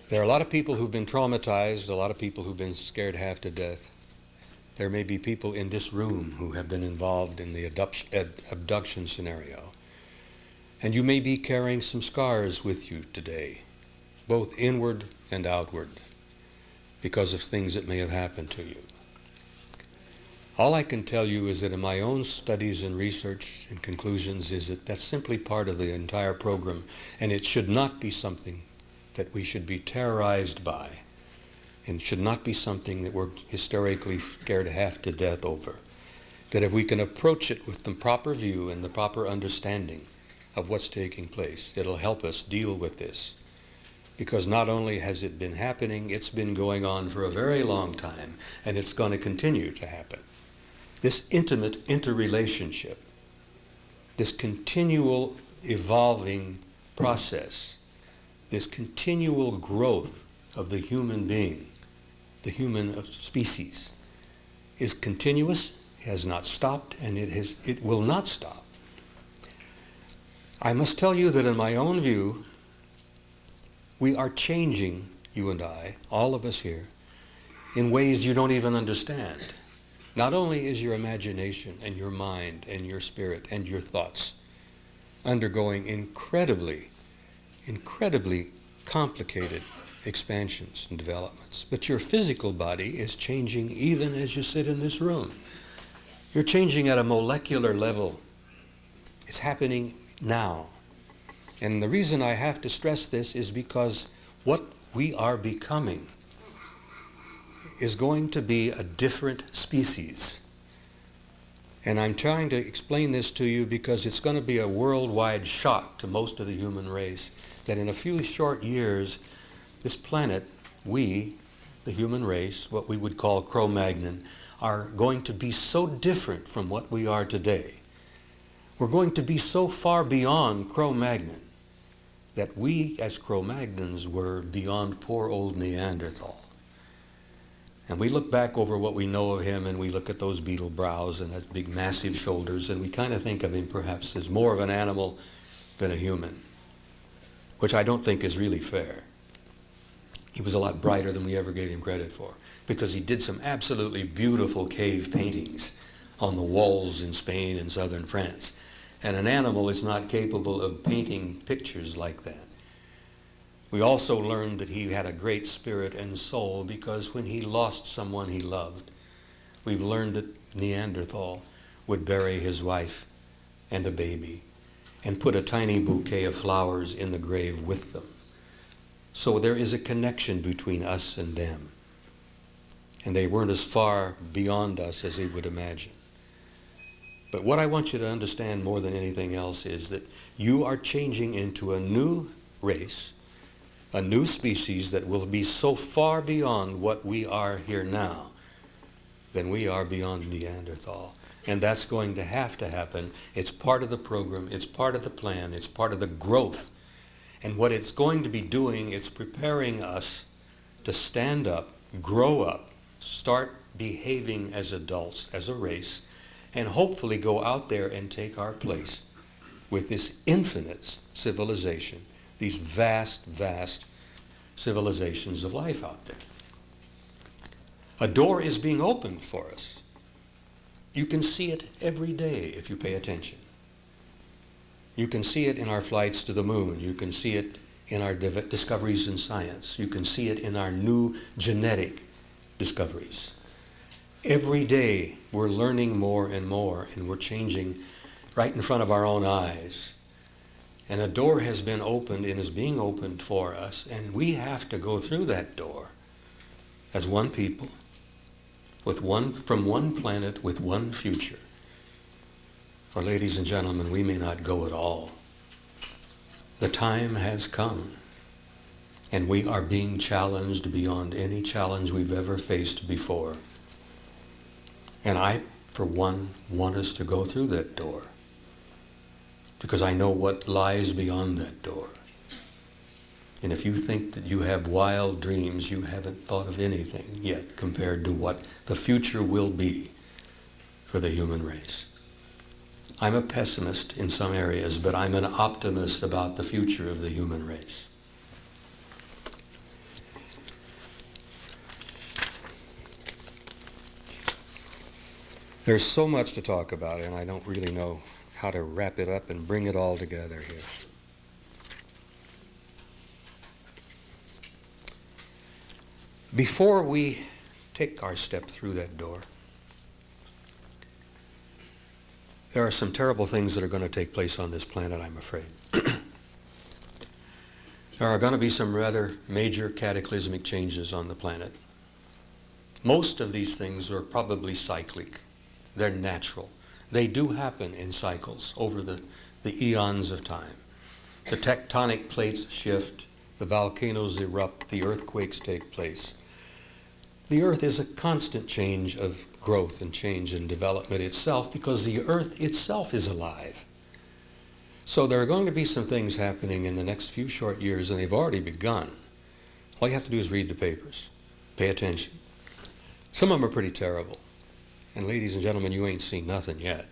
There are a lot of people who've been traumatized, a lot of people who've been scared half to death. There may be people in this room who have been involved in the abduction scenario. And you may be carrying some scars with you today, both inward and outward, because of things that may have happened to you. All I can tell you is that in my own studies and research and conclusions is that that's simply part of the entire program, and it should not be something that we should be terrorized by, and should not be something that we're hysterically scared half to death over. That if we can approach it with the proper view and the proper understanding of what's taking place, it'll help us deal with this. Because not only has it been happening, it's been going on for a very long time, and it's going to continue to happen. This intimate interrelationship, this continual evolving process, this continual growth of the human being, the human species, is continuous, has not stopped, and it will not stop. I must tell you that in my own view, we are changing, you and I, all of us here, in ways you don't even understand. Not only is your imagination and your mind and your spirit and your thoughts undergoing incredibly complicated expansions and developments, but your physical body is changing even as you sit in this room. You're changing at a molecular level. It's happening now. And the reason I have to stress this is because what we are becoming is going to be a different species. And I'm trying to explain this to you because it's going to be a worldwide shock to most of the human race that in a few short years, this planet, we, the human race, what we would call Cro-Magnon, are going to be so different from what we are today. We're going to be so far beyond Cro-Magnon that we as Cro-Magnons were beyond poor old Neanderthal. And we look back over what we know of him and we look at those beetle brows and those big massive shoulders and we kind of think of him perhaps as more of an animal than a human, which I don't think is really fair. He was a lot brighter than we ever gave him credit for because he did some absolutely beautiful cave paintings on the walls in Spain and southern France. And an animal is not capable of painting pictures like that. We also learned that he had a great spirit and soul because when he lost someone he loved, we've learned that Neanderthal would bury his wife and a baby and put a tiny bouquet of flowers in the grave with them. So there is a connection between us and them. And they weren't as far beyond us as they would imagine. But what I want you to understand more than anything else is that you are changing into a new race, a new species that will be so far beyond what we are here now than we are beyond Neanderthal. And that's going to happen. It's part of the program. It's part of the plan. It's part of the growth. And what it's going to be doing, it's preparing us to stand up, grow up, start behaving as adults, as a race, and hopefully go out there and take our place with this infinite civilization, these vast, vast civilizations of life out there. A door is being opened for us. You can see it every day if you pay attention. You can see it in our flights to the moon. You can see it in our discoveries in science. You can see it in our new genetic discoveries. Every day we're learning more and more, and we're changing right in front of our own eyes. And a door has been opened and is being opened for us, and we have to go through that door as one people, from one planet with one future. Or, ladies and gentlemen, we may not go at all. The time has come, and we are being challenged beyond any challenge we've ever faced before. And I, for one, want us to go through that door, because I know what lies beyond that door. And if you think that you have wild dreams, you haven't thought of anything yet compared to what the future will be for the human race. I'm a pessimist in some areas, but I'm an optimist about the future of the human race. There's so much to talk about, and I don't really know how to wrap it up and bring it all together here. Before we take our step through that door, there are some terrible things that are going to take place on this planet, I'm afraid. There are going to be some rather major cataclysmic changes on the planet. Most of these things are probably cyclic. They're natural. They do happen in cycles over the eons of time. The tectonic plates shift, the volcanoes erupt, the earthquakes take place. The earth is a constant change of growth and change and development itself, because the earth itself is alive. So there are going to be some things happening in the next few short years, and they've already begun. All you have to do is read the papers, pay attention. Some of them are pretty terrible. And ladies and gentlemen, you ain't seen nothing yet.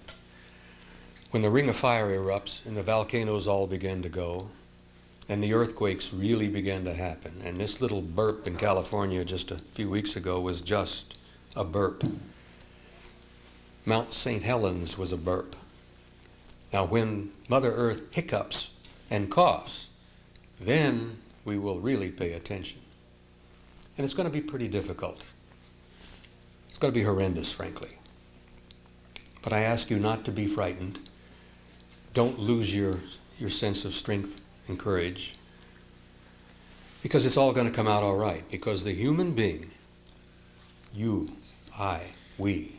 When the ring of fire erupts and the volcanoes all begin to go, and the earthquakes really begin to happen, and this little burp in California just a few weeks ago was just a burp. Mount St. Helens was a burp. Now when Mother Earth hiccups and coughs, then we will really pay attention. And it's going to be pretty difficult. It's going to be horrendous, frankly. But I ask you not to be frightened. Don't lose your sense of strength and courage, because it's all going to come out all right. Because the human being, you, I, we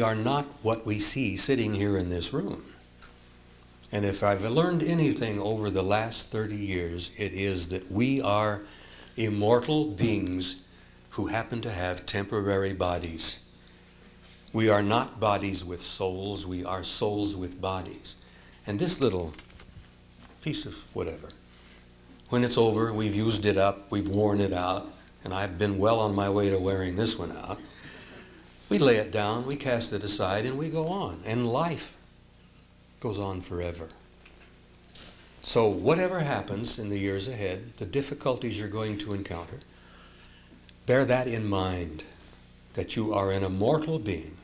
are not what we see sitting here in this room. And if I've learned anything over the last 30 years, it is that we are immortal beings who happen to have temporary bodies. We are not bodies with souls, we are souls with bodies. And this little piece of whatever, when it's over, we've used it up, we've worn it out, and I've been well on my way to wearing this one out. We lay it down, we cast it aside, and we go on. And life goes on forever. So whatever happens in the years ahead, the difficulties you're going to encounter, bear that in mind, that you are an immortal being,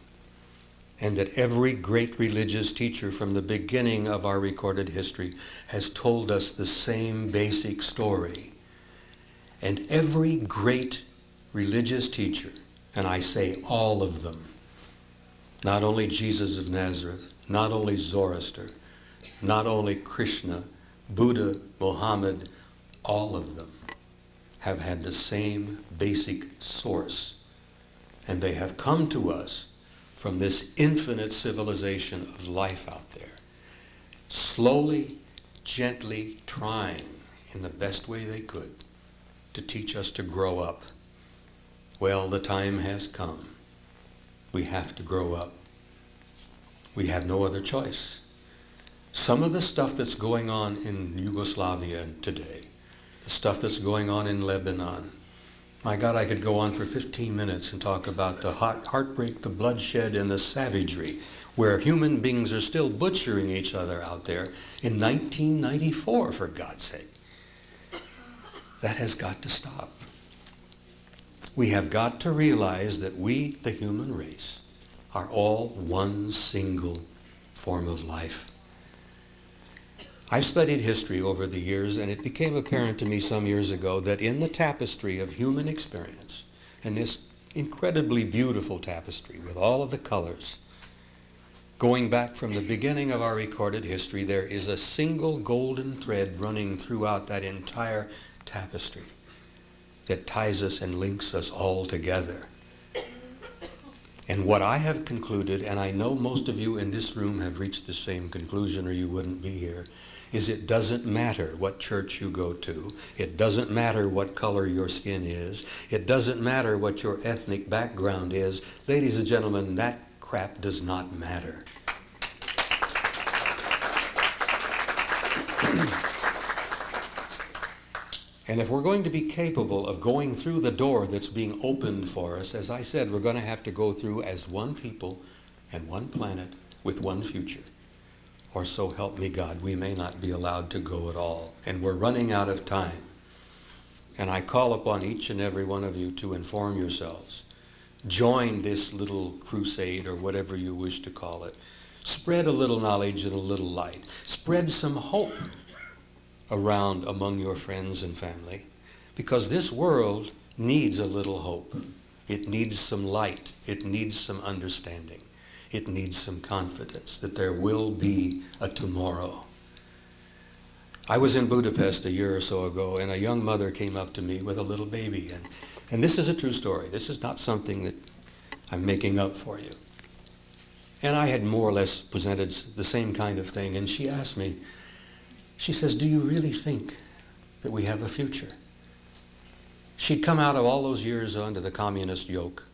and that every great religious teacher from the beginning of our recorded history has told us the same basic story. And every great religious teacher, and I say all of them, not only Jesus of Nazareth, not only Zoroaster, not only Krishna, Buddha, Muhammad, all of them have had the same basic source. And they have come to us from this infinite civilization of life out there, slowly, gently trying, in the best way they could to teach us to grow up. Well, the time has come. We have to grow up. We have no other choice. Some of the stuff that's going on in Yugoslavia today, the stuff that's going on in Lebanon, my God, I could go on for 15 minutes and talk about the heartbreak, the bloodshed, and the savagery, where human beings are still butchering each other out there in 1994, for God's sake. That has got to stop. We have got to realize that we, the human race, are all one single form of life. I've studied history over the years, and it became apparent to me some years ago that in the tapestry of human experience, and this incredibly beautiful tapestry with all of the colors, going back from the beginning of our recorded history, there is a single golden thread running throughout that entire tapestry that ties us and links us all together. And what I have concluded, and I know most of you in this room have reached the same conclusion or you wouldn't be here, is it doesn't matter what church you go to. It doesn't matter what color your skin is. It doesn't matter what your ethnic background is. Ladies and gentlemen, that crap does not matter. And if we're going to be capable of going through the door that's being opened for us, as I said, we're going to have to go through as one people and one planet with one future. Or so help me God, we may not be allowed to go at all. And we're running out of time. And I call upon each and every one of you to inform yourselves. Join this little crusade or whatever you wish to call it. Spread a little knowledge and a little light. Spread some hope around among your friends and family, because this world needs a little hope. It needs some light. It needs some understanding. It needs some confidence that there will be a tomorrow. I was in Budapest a year or so ago, and a young mother came up to me with a little baby, and this is a true story. This is not something that I'm making up for you. And I had more or less presented the same kind of thing, and she asked me, she says, "Do you really think that we have a future?" She'd come out of all those years under the communist yoke.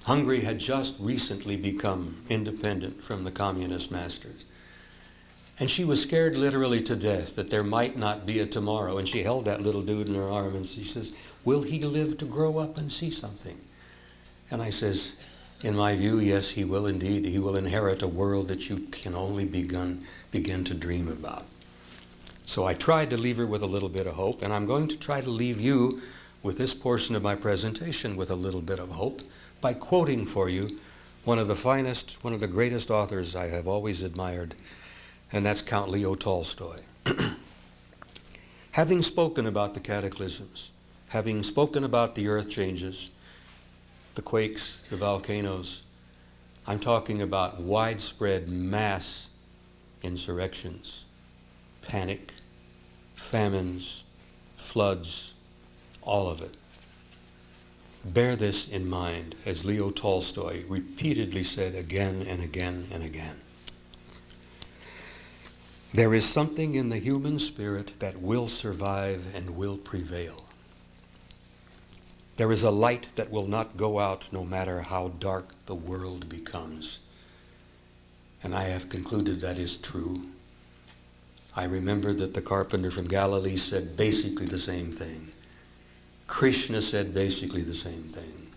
Hungary had just recently become independent from the communist masters. And she was scared literally to death that there might not be a tomorrow. And she held that little dude in her arm and she says, "Will he live to grow up and see something?" And I says, in my view, yes, he will indeed. He will inherit a world that you can only begin to dream about. So I tried to leave her with a little bit of hope, and I'm going to try to leave you with this portion of my presentation with a little bit of hope by quoting for you one of the finest, one of the greatest authors I have always admired, and that's Count Leo Tolstoy. Having spoken about the cataclysms, having spoken about the earth changes, the quakes, the volcanoes, I'm talking about widespread mass insurrections, panic, famines, floods, all of it. Bear this in mind, as Leo Tolstoy repeatedly said again and again and again. There is something in the human spirit that will survive and will prevail. There is a light that will not go out no matter how dark the world becomes. And I have concluded that is true. I remember that the carpenter from Galilee said basically the same thing. Krishna said basically the same thing.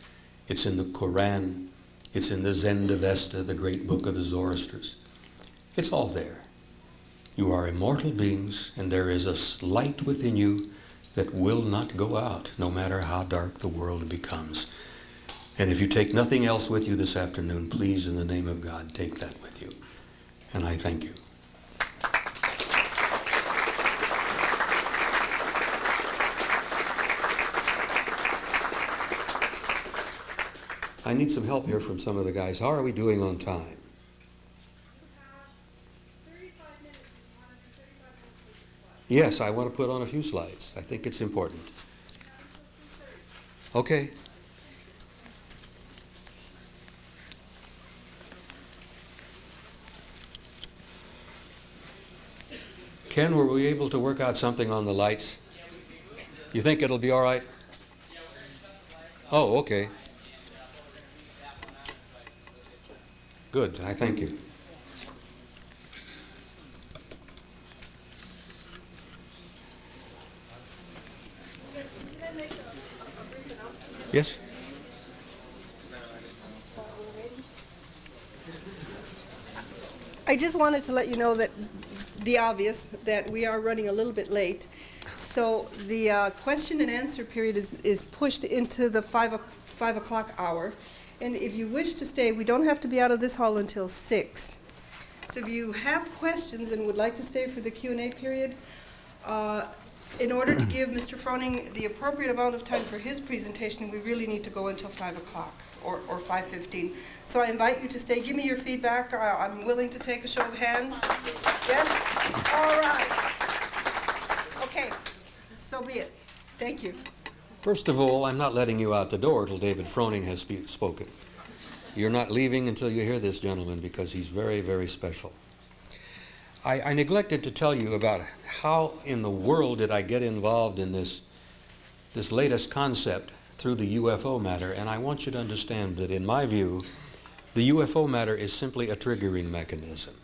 It's in the Quran. It's in the Zend-Avesta, the great book of the Zoroastrians. It's all there. You are immortal beings, and there is a light within you that will not go out, no matter how dark the world becomes. And if you take nothing else with you this afternoon, please, in the name of God, take that with you. And I thank you. I need some help here from some of the guys. How are we doing on time? 35 minutes. You want to do 35 minutes with the slides? Yes, I want to put on a few slides. I think it's important. Okay. Ken, were we able to work out something on the lights? You think it'll be all right? Oh, okay. Good, I thank you. Yes? I just wanted to let you know that the obvious, that we are running a little bit late. So the question and answer period is pushed into the 5 o'clock hour. And if you wish to stay, we don't have to be out of this hall until 6. So if you have questions and would like to stay for the Q&A period, in order to give Mr. Froning the appropriate amount of time for his presentation, we really need to go until 5 o'clock or 5:15. So I invite you to stay. Give me your feedback. I'm willing to take a show of hands. Yes? All right. Okay. So be it. Thank you. First of all, I'm not letting you out the door till David Froning has spoken. You're not leaving until you hear this gentleman because he's very, very special. I neglected to tell you about how in the world did I get involved in this latest concept through the UFO matter, and I want you to understand that in my view, the UFO matter is simply a triggering mechanism.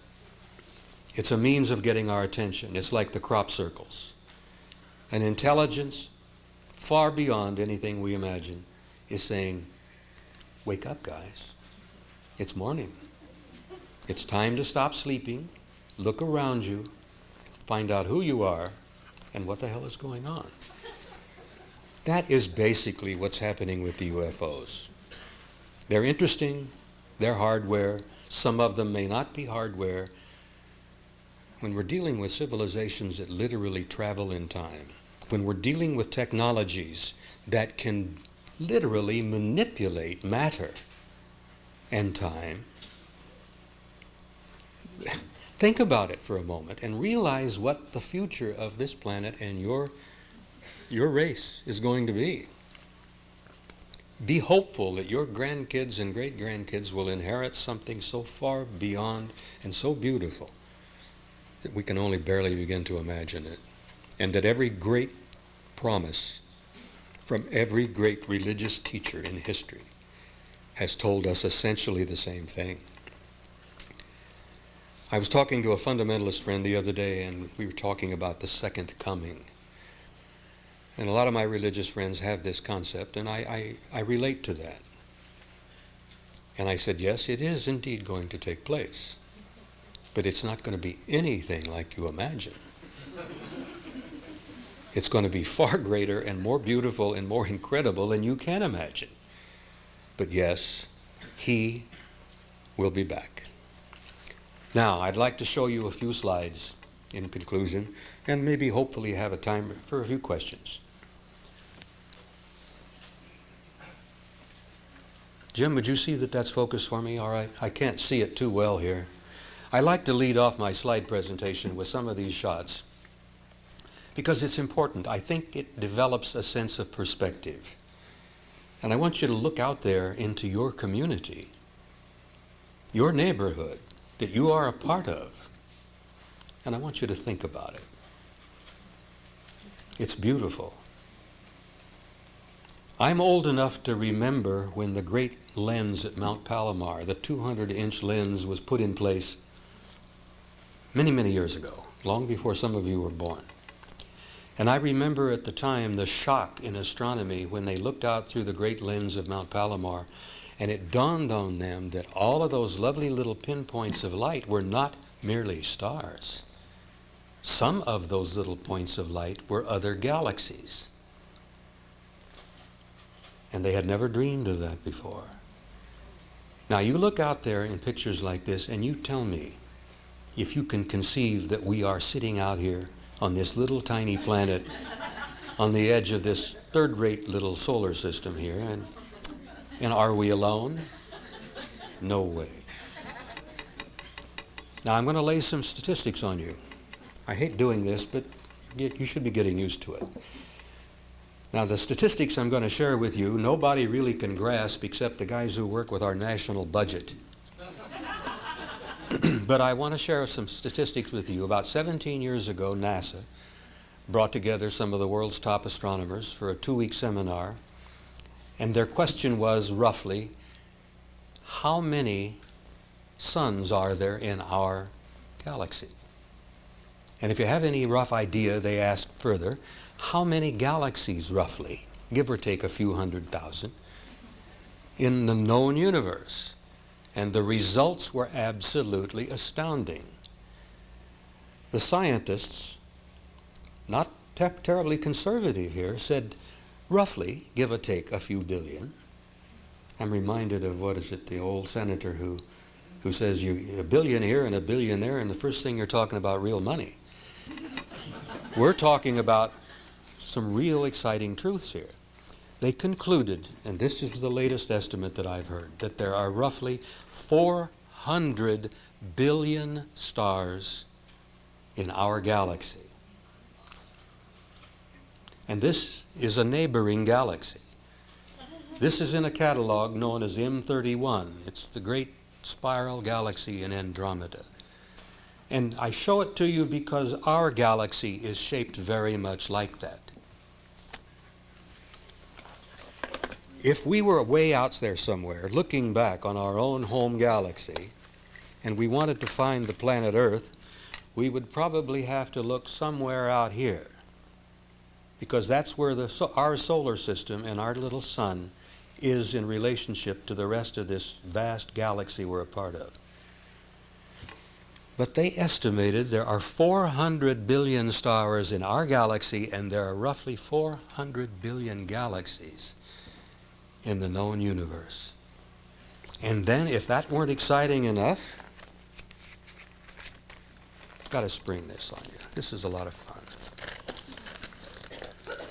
It's a means of getting our attention. It's like the crop circles. An intelligence far beyond anything we imagine is saying, wake up, guys. It's morning. It's time to stop sleeping, look around you, find out who you are and what the hell is going on. That is basically what's happening with the UFOs. They're interesting, they're hardware, some of them may not be hardware. When we're dealing with civilizations that literally travel in time, when we're dealing with technologies that can literally manipulate matter and time, think about it for a moment and realize what the future of this planet and your race is going to be. Be hopeful that your grandkids and great-grandkids will inherit something so far beyond and so beautiful that we can only barely begin to imagine it. And that every great promise from every great religious teacher in history has told us essentially the same thing. I was talking to a fundamentalist friend the other day, and we were talking about the second coming. And a lot of my religious friends have this concept, and I relate to that. And I said, yes, it is indeed going to take place, but it's not going to be anything like you imagine. It's going to be far greater and more beautiful and more incredible than you can imagine. But yes, he will be back. Now, I'd like to show you a few slides in conclusion, and maybe hopefully have a time for a few questions. Jim, would you see that that's focused for me? All right. I can't see it too well here. I like to lead off my slide presentation with some of these shots because it's important. I think it develops a sense of perspective. And I want you to look out there into your community, your neighborhood that you are a part of. And I want you to think about it. It's beautiful. I'm old enough to remember when the great lens at Mount Palomar, the 200-inch lens, was put in place many, many years ago, long before some of you were born. And I remember at the time the shock in astronomy when they looked out through the great lens of Mount Palomar, and it dawned on them that all of those lovely little pinpoints of light were not merely stars. Some of those little points of light were other galaxies. And they had never dreamed of that before. Now you look out there in pictures like this and you tell me if you can conceive that we are sitting out here on this little tiny planet on the edge of this third-rate little solar system here, and are we alone? No way. Now I'm going to lay some statistics on you. I hate doing this, but you should be getting used to it. Now the statistics I'm going to share with you, nobody really can grasp except the guys who work with our national budget. But I want to share some statistics with you. About 17 years ago, NASA brought together some of the world's top astronomers for a 2-week seminar, and their question was roughly, how many suns are there in our galaxy? And if you have any rough idea, they asked further, how many galaxies roughly, give or take a few 100,000, in the known universe? And the results were absolutely astounding. The scientists, not terribly conservative here, said roughly, give or take a few billion. I'm reminded of, what is it, the old senator who says you a billion here and a billion there, and the first thing you're talking about real money. We're talking about some real exciting truths here. They concluded, and this is the latest estimate that I've heard, that there are roughly 400 billion stars in our galaxy. And this is a neighboring galaxy. This is in a catalog known as M31. It's the great spiral galaxy in Andromeda. And I show it to you because our galaxy is shaped very much like that. If we were way out there somewhere, looking back on our own home galaxy, and we wanted to find the planet Earth, we would probably have to look somewhere out here, because that's where our solar system and our little sun is in relationship to the rest of this vast galaxy we're a part of. But they estimated there are 400 billion stars in our galaxy, and there are roughly 400 billion galaxies in the known universe. And then, if that weren't exciting enough, I've got to spring this on you. This is a lot of fun.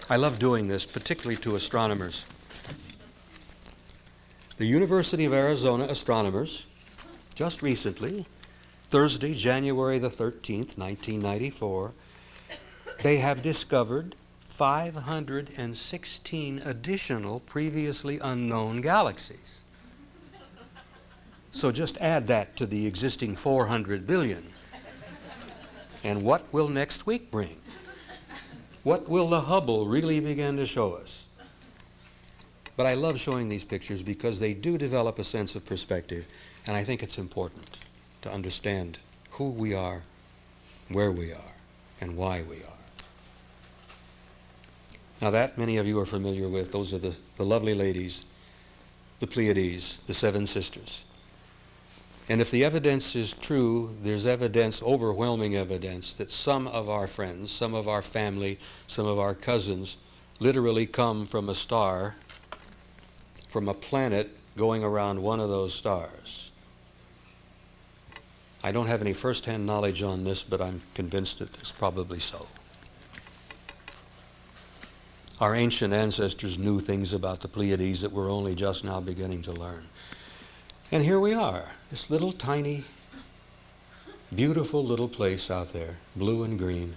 I love doing this, particularly to astronomers. The University of Arizona astronomers, just recently, Thursday, January the 13th, 1994, they have discovered 516 additional previously unknown galaxies. So just add that to the existing 400 billion. And what will next week bring? What will the Hubble really begin to show us? But I love showing these pictures because they do develop a sense of perspective, and I think it's important to understand who we are, where we are, and why we are. Now that many of you are familiar with, those are the lovely ladies, the Pleiades, the seven sisters. And if the evidence is true, there's evidence, overwhelming evidence, that some of our friends, some of our family, some of our cousins literally come from a star, from a planet going around one of those stars. I don't have any first-hand knowledge on this, but I'm convinced that it's probably so. Our ancient ancestors knew things about the Pleiades that we're only just now beginning to learn. And here we are, this little tiny, beautiful little place out there, blue and green,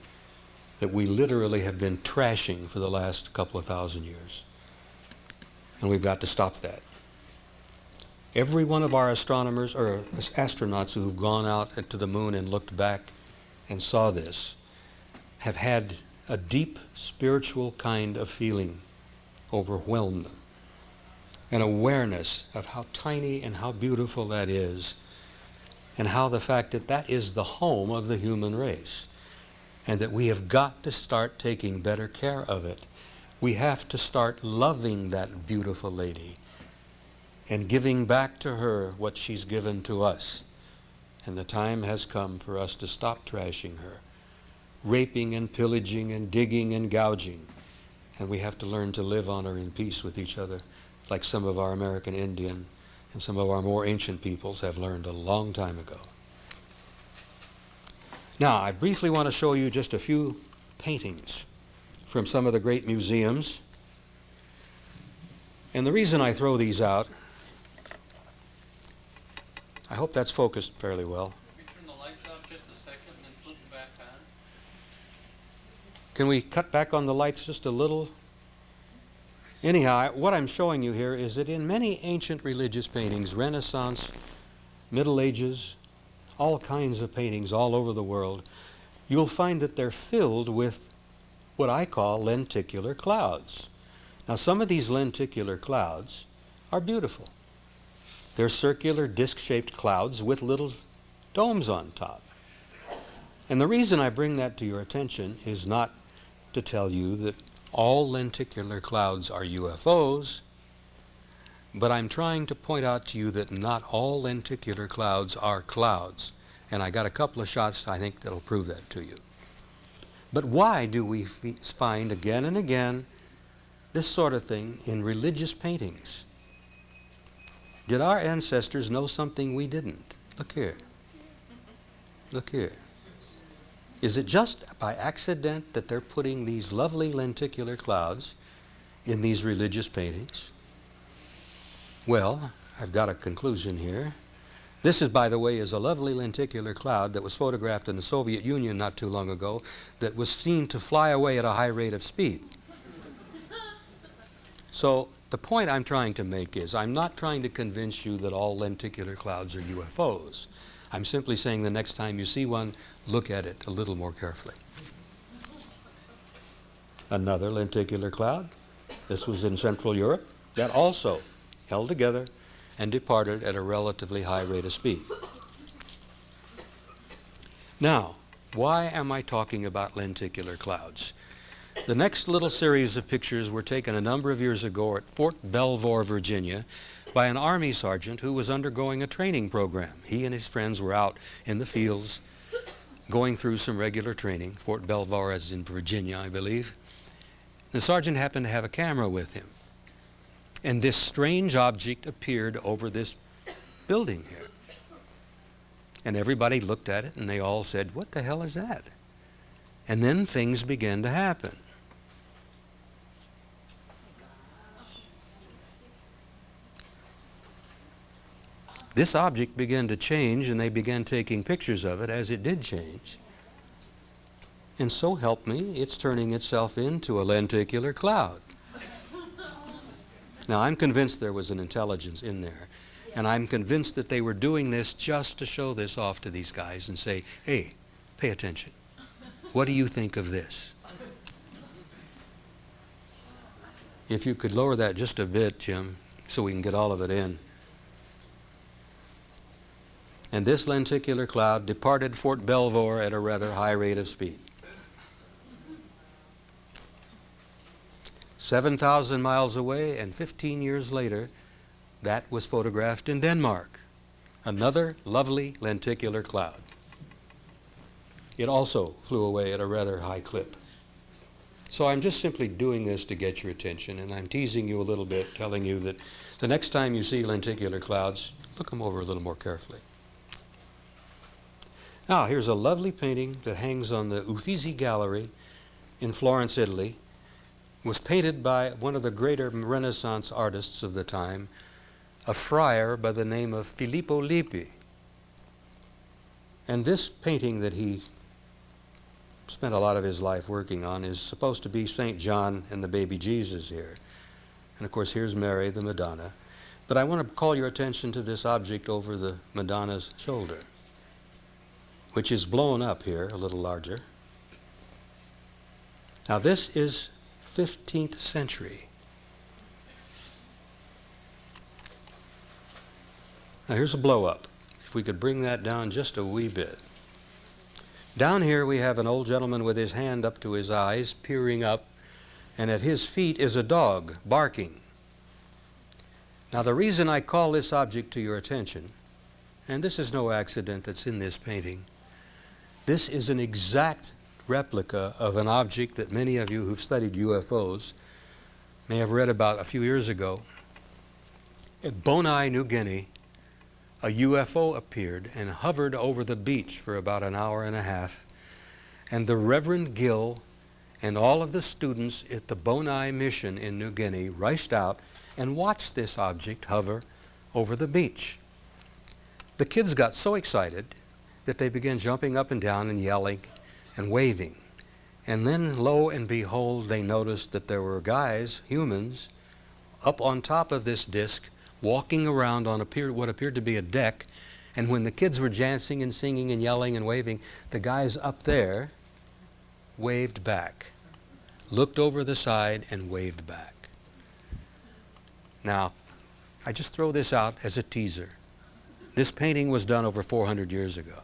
that we literally have been trashing for the last couple of thousand years. And we've got to stop that. Every one of our astronomers or astronauts who've gone out to the moon and looked back and saw this have had a deep spiritual kind of feeling overwhelm them. An awareness of how tiny and how beautiful that is, and how the fact that that is the home of the human race, and that we have got to start taking better care of it. We have to start loving that beautiful lady and giving back to her what she's given to us. And the time has come for us to stop trashing her, raping and pillaging and digging and gouging. And we have to learn to live on her in peace with each other, like some of our American Indian and some of our more ancient peoples have learned a long time ago. Now, I briefly want to show you just a few paintings from some of the great museums. And the reason I throw these out, I hope that's focused fairly well. Can we turn the lights off just a second and then flip them back on? Can we cut back on the lights just a little? Anyhow, what I'm showing you here is that in many ancient religious paintings, Renaissance, Middle Ages, all kinds of paintings all over the world, you'll find that they're filled with what I call lenticular clouds. Now, some of these lenticular clouds are beautiful. They're circular disc-shaped clouds with little domes on top. And the reason I bring that to your attention is not to tell you that all lenticular clouds are UFOs, but I'm trying to point out to you that not all lenticular clouds are clouds. And I got a couple of shots I think that'll prove that to you. But why do we find again and again this sort of thing in religious paintings? Did our ancestors know something we didn't? Look here. Look here. Is it just by accident that they're putting these lovely lenticular clouds in these religious paintings? Well, I've got a conclusion here. This is, by the way, is a lovely lenticular cloud that was photographed in the Soviet Union not too long ago that was seen to fly away at a high rate of speed. So the point I'm trying to make is I'm not trying to convince you that all lenticular clouds are UFOs. I'm simply saying the next time you see one, look at it a little more carefully. Another lenticular cloud. This was in Central Europe. That also held together and departed at a relatively high rate of speed. Now, why am I talking about lenticular clouds? The next little series of pictures were taken a number of years ago at Fort Belvoir, Virginia, by an Army sergeant who was undergoing a training program. He and his friends were out in the fields going through some regular training. Fort Belvoir is in Virginia, I believe. The sergeant happened to have a camera with him. And this strange object appeared over this building here. And everybody looked at it and they all said, "What the hell is that?" And then things began to happen. This object began to change and they began taking pictures of it as it did change. And so help me, it's turning itself into a lenticular cloud. Now, I'm convinced there was an intelligence in there, and I'm convinced that they were doing this just to show this off to these guys and say, "Hey, pay attention. What do you think of this?" If you could lower that just a bit, Jim, so we can get all of it in. And this lenticular cloud departed Fort Belvoir at a rather high rate of speed. 7,000 miles away, and 15 years later, that was photographed in Denmark. Another lovely lenticular cloud. It also flew away at a rather high clip. So I'm just simply doing this to get your attention, and I'm teasing you a little bit, telling you that the next time you see lenticular clouds, look them over a little more carefully. Now, here's a lovely painting that hangs on the Uffizi Gallery in Florence, Italy. It was painted by one of the greater Renaissance artists of the time, a friar by the name of Filippo Lippi. And this painting that he spent a lot of his life working on is supposed to be St. John and the baby Jesus here. And of course, here's Mary, the Madonna. But I want to call your attention to this object over the Madonna's shoulder, which is blown up here, a little larger. Now, this is 15th century. Now, here's a blow-up. If we could bring that down just a wee bit. Down here we have an old gentleman with his hand up to his eyes, peering up, and at his feet is a dog barking. Now, the reason I call this object to your attention, and this is no accident that's in this painting, this is an exact replica of an object that many of you who've studied UFOs may have read about a few years ago. At Bonai, New Guinea, a UFO appeared and hovered over the beach for about an hour and a half, and the Reverend Gill and all of the students at the Bonai mission in New Guinea rushed out and watched this object hover over the beach. The kids got so excited that they began jumping up and down and yelling and waving. And then, lo and behold, they noticed that there were guys, humans, up on top of this disc, walking around on what appeared to be a deck, And when the kids were dancing and singing and yelling and waving, the guys up there waved back, looked over the side and waved back. Now, I just throw this out as a teaser. This painting was done over 400 years ago.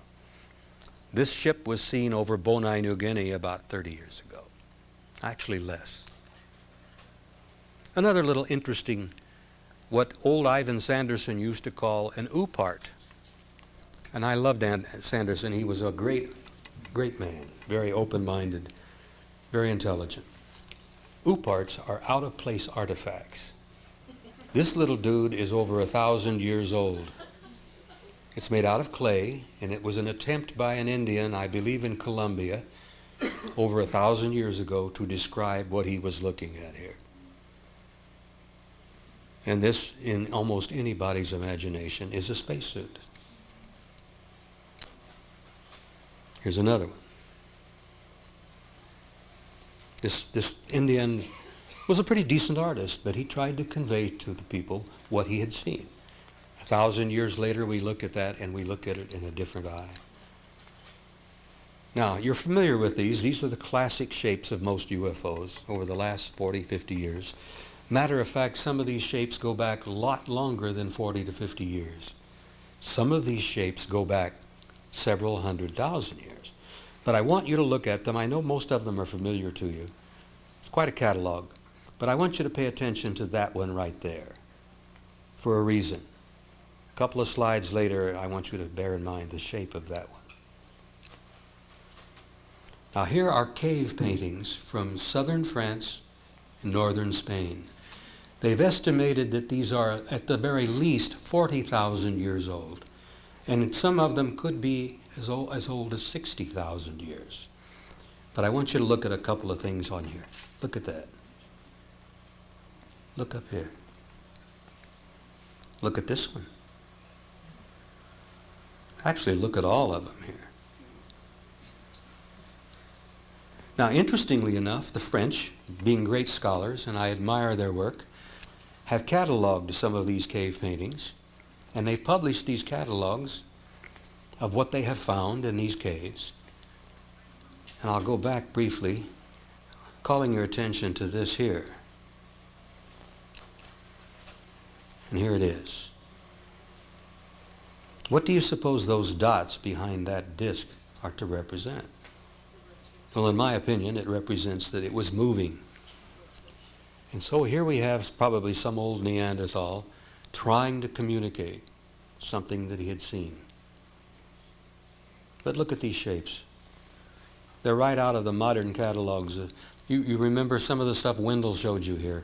This ship was seen over Bonai, New Guinea about 30 years ago. Actually less. Another little interesting, what old Ivan Sanderson used to call an oopart. And I loved Sanderson. He was a great man, very open-minded, very intelligent. Ooparts are out-of-place artifacts. This little dude is over 1,000 years old. It's made out of clay, and it was an attempt by an Indian, I believe in Colombia, over 1,000 years ago to describe what he was looking at here. And this, in almost anybody's imagination, is a spacesuit. Here's another one. This Indian was a pretty decent artist, but he tried to convey to the people what he had seen. 1,000 years later, we look at that and we look at it in a different eye. Now, you're familiar with these. These are the classic shapes of most UFOs over the last 40, 50 years. Matter of fact, some of these shapes go back a lot longer than 40 to 50 years. Some of these shapes go back several 100,000 years. But I want you to look at them. I know most of them are familiar to you. It's quite a catalog. But I want you to pay attention to that one right there for a reason. A couple of slides later, I want you to bear in mind the shape of that one. Now here are cave paintings from southern France and northern Spain. They've estimated that these are at the very least 40,000 years old. And some of them could be as old as 60,000 years. But I want you to look at a couple of things on here. Look at that. Look up here. Look at this one. Actually, look at all of them here. Now, interestingly enough, the French, being great scholars, and I admire their work, have cataloged some of these cave paintings, and they've published these catalogs of what they have found in these caves. And I'll go back briefly, calling your attention to this here. And here it is. What do you suppose those dots behind that disc are to represent? Well, in my opinion, it represents that it was moving. And so here we have probably some old Neanderthal trying to communicate something that he had seen. But look at these shapes. They're right out of the modern catalogs. You remember some of the stuff Wendell showed you here.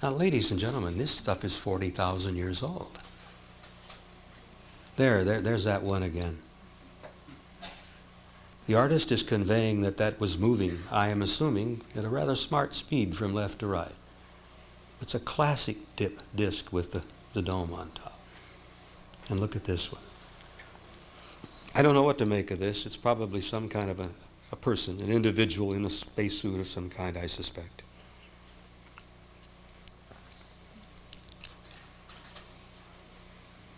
Now, ladies and gentlemen, this stuff is 40,000 years old. There's that one again. The artist is conveying that that was moving, I am assuming, at a rather smart speed from left to right. It's a classic disc with the dome on top. And look at this one. I don't know what to make of this. It's probably some kind of a person, an individual in a spacesuit of some kind, I suspect.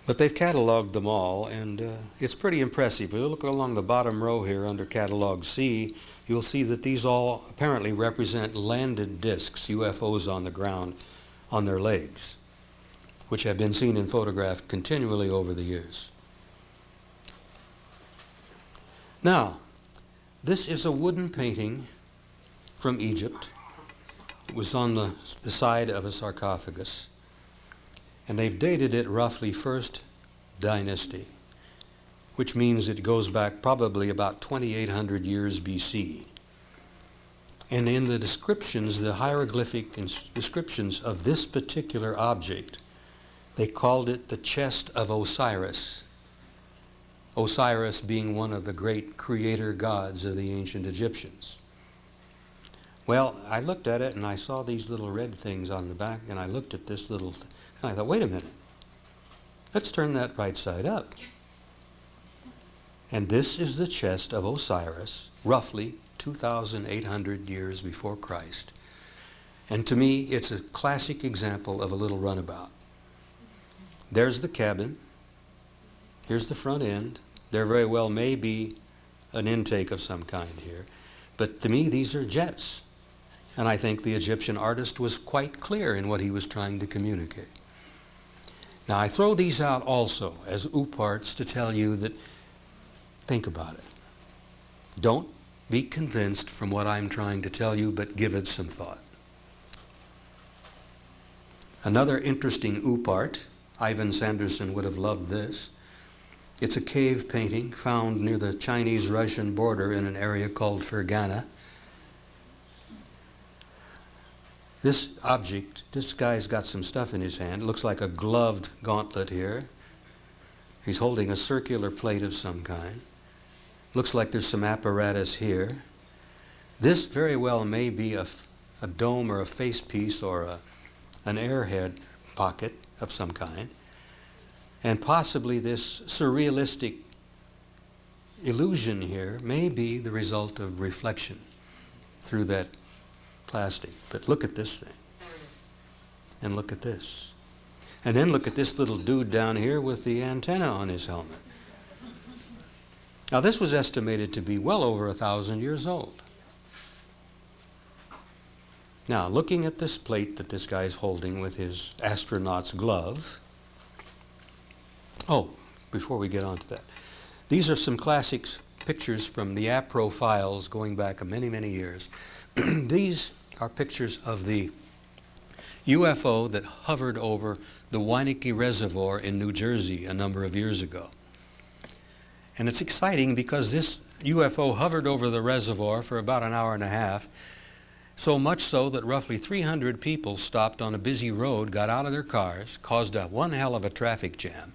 But they've cataloged them all, and it's pretty impressive. If you look along the bottom row here under Catalog C, you'll see that these all apparently represent landed discs, UFOs on the ground, on their legs, which have been seen and photographed continually over the years. Now, this is a wooden painting from Egypt. It was on the side of a sarcophagus. And they've dated it roughly First Dynasty, which means it goes back probably about 2,800 years BC. And in the descriptions, the hieroglyphic descriptions of this particular object, they called it the chest of Osiris. Osiris being one of the great creator gods of the ancient Egyptians. Well, I looked at it and I saw these little red things on the back, and I looked at this little and I thought, wait a minute, let's turn that right side up. And this is the chest of Osiris, roughly 2,800 years before Christ. And to me, it's a classic example of a little runabout. There's the cabin, Here's the front end. There very well may be an intake of some kind here. But to me, these are jets. And I think the Egyptian artist was quite clear in what he was trying to communicate. Now, I throw these out also as parts to tell you that, think about it. Don't be convinced from what I'm trying to tell you, but give it some thought. Another interesting part, Ivan Sanderson would have loved this. It's a cave painting found near the Chinese-Russian border in an area called Fergana. This object, this guy's got some stuff in his hand. It looks like a gloved gauntlet here. He's holding a circular plate of some kind. Looks like there's some apparatus here. This very well may be a dome or a facepiece or an airhead pocket of some kind. And possibly this surrealistic illusion here may be the result of reflection through that plastic. But look at this thing. And look at this. And then look at this little dude down here with the antenna on his helmet. Now this was estimated to be well over 1,000 years old. Now looking at this plate that this guy's holding with his astronaut's glove. Oh, before we get on to that. These are some classic pictures from the APRO files going back many, many years. These are pictures of the UFO that hovered over the Weineke Reservoir in New Jersey a number of years ago. And it's exciting because this UFO hovered over the reservoir for about an hour and a half, so much so that roughly 300 people stopped on a busy road, got out of their cars, caused one hell of a traffic jam,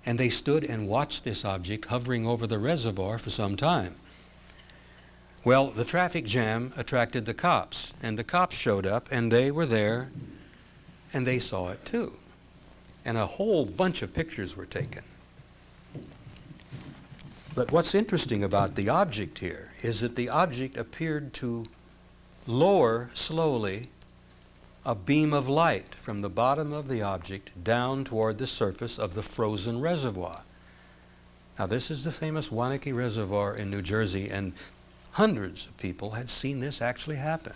and they stood and watched this object hovering over the reservoir for some time. Well, the traffic jam attracted the cops, and the cops showed up, and they were there, and they saw it too. And a whole bunch of pictures were taken. But what's interesting about the object here is that the object appeared to lower slowly a beam of light from the bottom of the object down toward the surface of the frozen reservoir. Now, this is the famous Weineke Reservoir in New Jersey, and hundreds of people had seen this actually happen.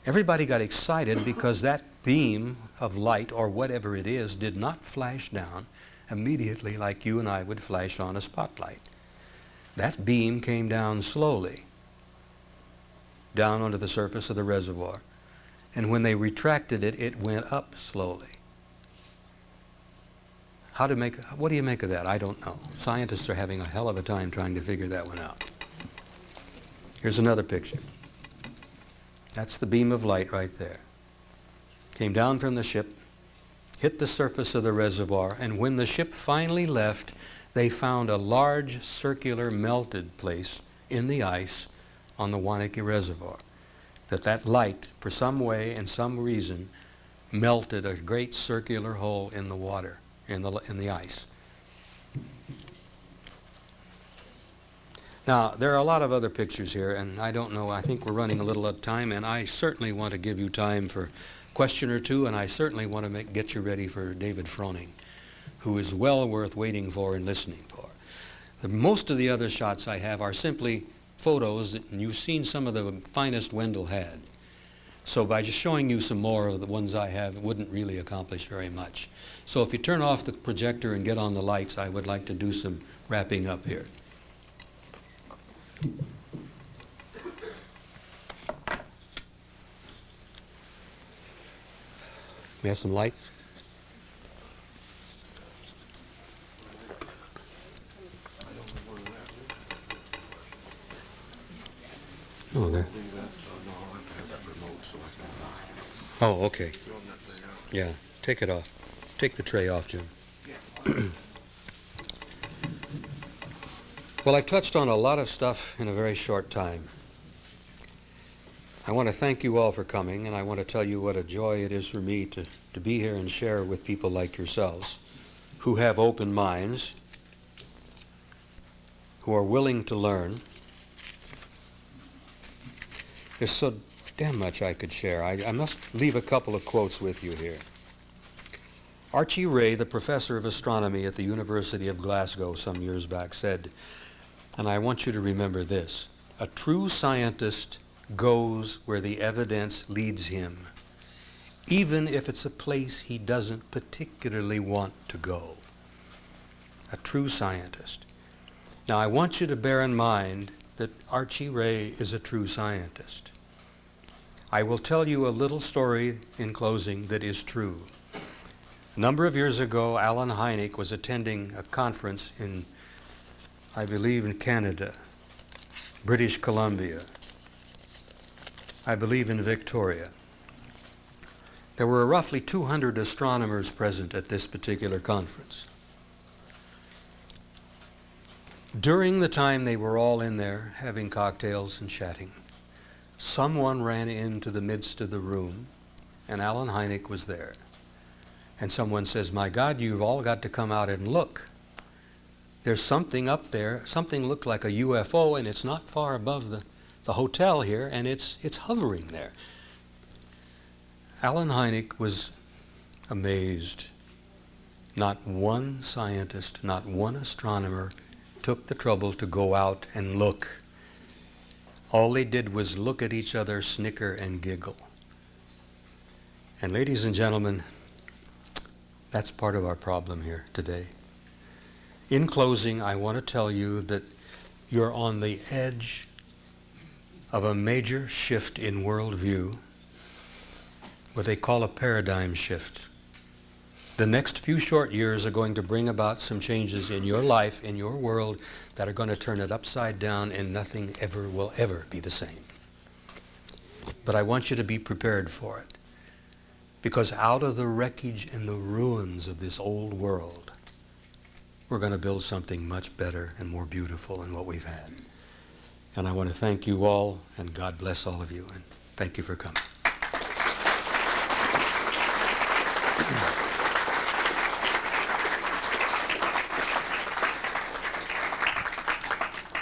Everybody got excited because that beam of light, or whatever it is, did not flash down immediately like you and I would flash on a spotlight. That beam came down slowly, down onto the surface of the reservoir. And when they retracted it, it went up slowly. What do you make of that? I don't know. Scientists are having a hell of a time trying to figure that one out. Here's another picture. That's the beam of light right there. Came down from the ship, hit the surface of the reservoir, and when the ship finally left, they found a large circular melted place in the ice on the Weineke Reservoir. That light, for some way and some reason, melted a great circular hole in the water, in the ice. Now, there are a lot of other pictures here, and I don't know, I think we're running a little out of time, and I certainly want to give you time for a question or two, and I certainly want to get you ready for David Froning, who is well worth waiting for and listening for. Most of the other shots I have are simply photos, and you've seen some of the finest Wendell had. So by just showing you some more of the ones I have, it wouldn't really accomplish very much. So if you turn off the projector and get on the lights, I would like to do some wrapping up here. We have some lights? Oh, there. Oh, okay. Yeah, take it off. Take the tray off, Jim. Well, I've touched on a lot of stuff in a very short time. I want to thank you all for coming, and I want to tell you what a joy it is for me to be here and share with people like yourselves who have open minds, who are willing to learn. There's so damn much I could share. I must leave a couple of quotes with you here. Archie Ray, the professor of astronomy at the University of Glasgow some years back, said, and I want you to remember this, a true scientist goes where the evidence leads him, even if it's a place he doesn't particularly want to go. A true scientist. Now, I want you to bear in mind that Archie Ray is a true scientist. I will tell you a little story in closing that is true. A number of years ago, Alan Hynek was attending a conference in, I believe, in Canada, British Columbia, I believe in Victoria. There were roughly 200 astronomers present at this particular conference. During the time they were all in there having cocktails and chatting, someone ran into the midst of the room, and Alan Hynek was there. And someone says, "My God, you've all got to come out and look. There's something up there, something looked like a UFO, and it's not far above the hotel here, and it's hovering there." Alan Hynek was amazed. Not one scientist, not one astronomer took the trouble to go out and look. All they did was look at each other, snicker, and giggle. And ladies and gentlemen, that's part of our problem here today. In closing, I want to tell you that you're on the edge of a major shift in worldview, what they call a paradigm shift. The next few short years are going to bring about some changes in your life, in your world, that are going to turn it upside down, and nothing ever will ever be the same. But I want you to be prepared for it, because out of the wreckage and the ruins of this old world, we're going to build something much better and more beautiful than what we've had. And I want to thank you all, and God bless all of you, and thank you for coming.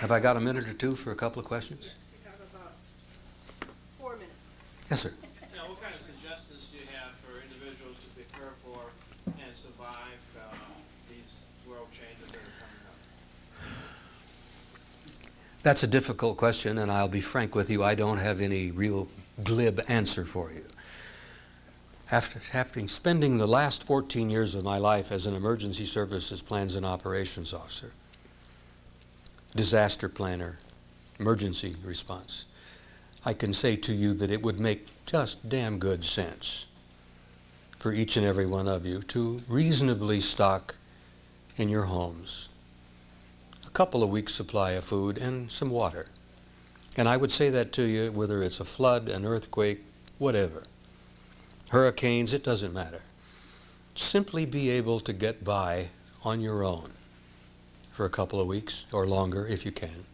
Have I got a minute or two for a couple of questions? We have about 4 minutes. Yes, sir. Now, what kind of suggestions do you have for individuals to prepare for and survive these world changes that are coming up? That's a difficult question, and I'll be frank with you, I don't have any real glib answer for you. After spending the last 14 years of my life as an emergency services plans and operations officer, disaster planner, emergency response, I can say to you that it would make just damn good sense for each and every one of you to reasonably stock in your homes a couple of weeks' supply of food and some water. And I would say that to you whether it's a flood, an earthquake, whatever. Hurricanes, it doesn't matter. Simply be able to get by on your own for a couple of weeks or longer if you can.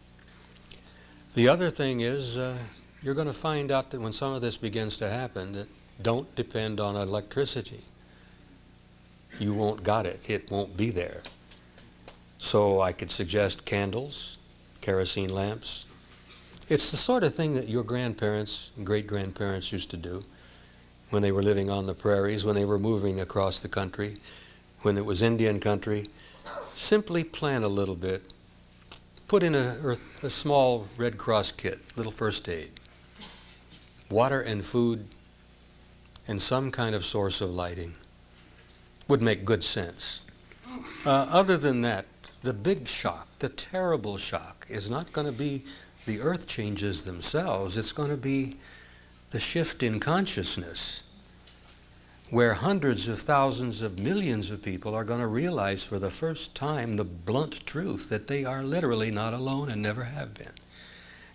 The other thing is you're going to find out that when some of this begins to happen, that don't depend on electricity. You won't got it. It won't be there. So I could suggest candles, kerosene lamps. It's the sort of thing that your grandparents and great-grandparents used to do when they were living on the prairies, when they were moving across the country, when it was Indian country. Simply plan a little bit. Put in a small Red Cross kit, little first aid. Water and food and some kind of source of lighting would make good sense. Other than that, the big shock, the terrible shock, is not going to be the earth changes themselves. It's going to be the shift in consciousness, where hundreds of thousands of millions of people are going to realize for the first time the blunt truth that they are literally not alone and never have been.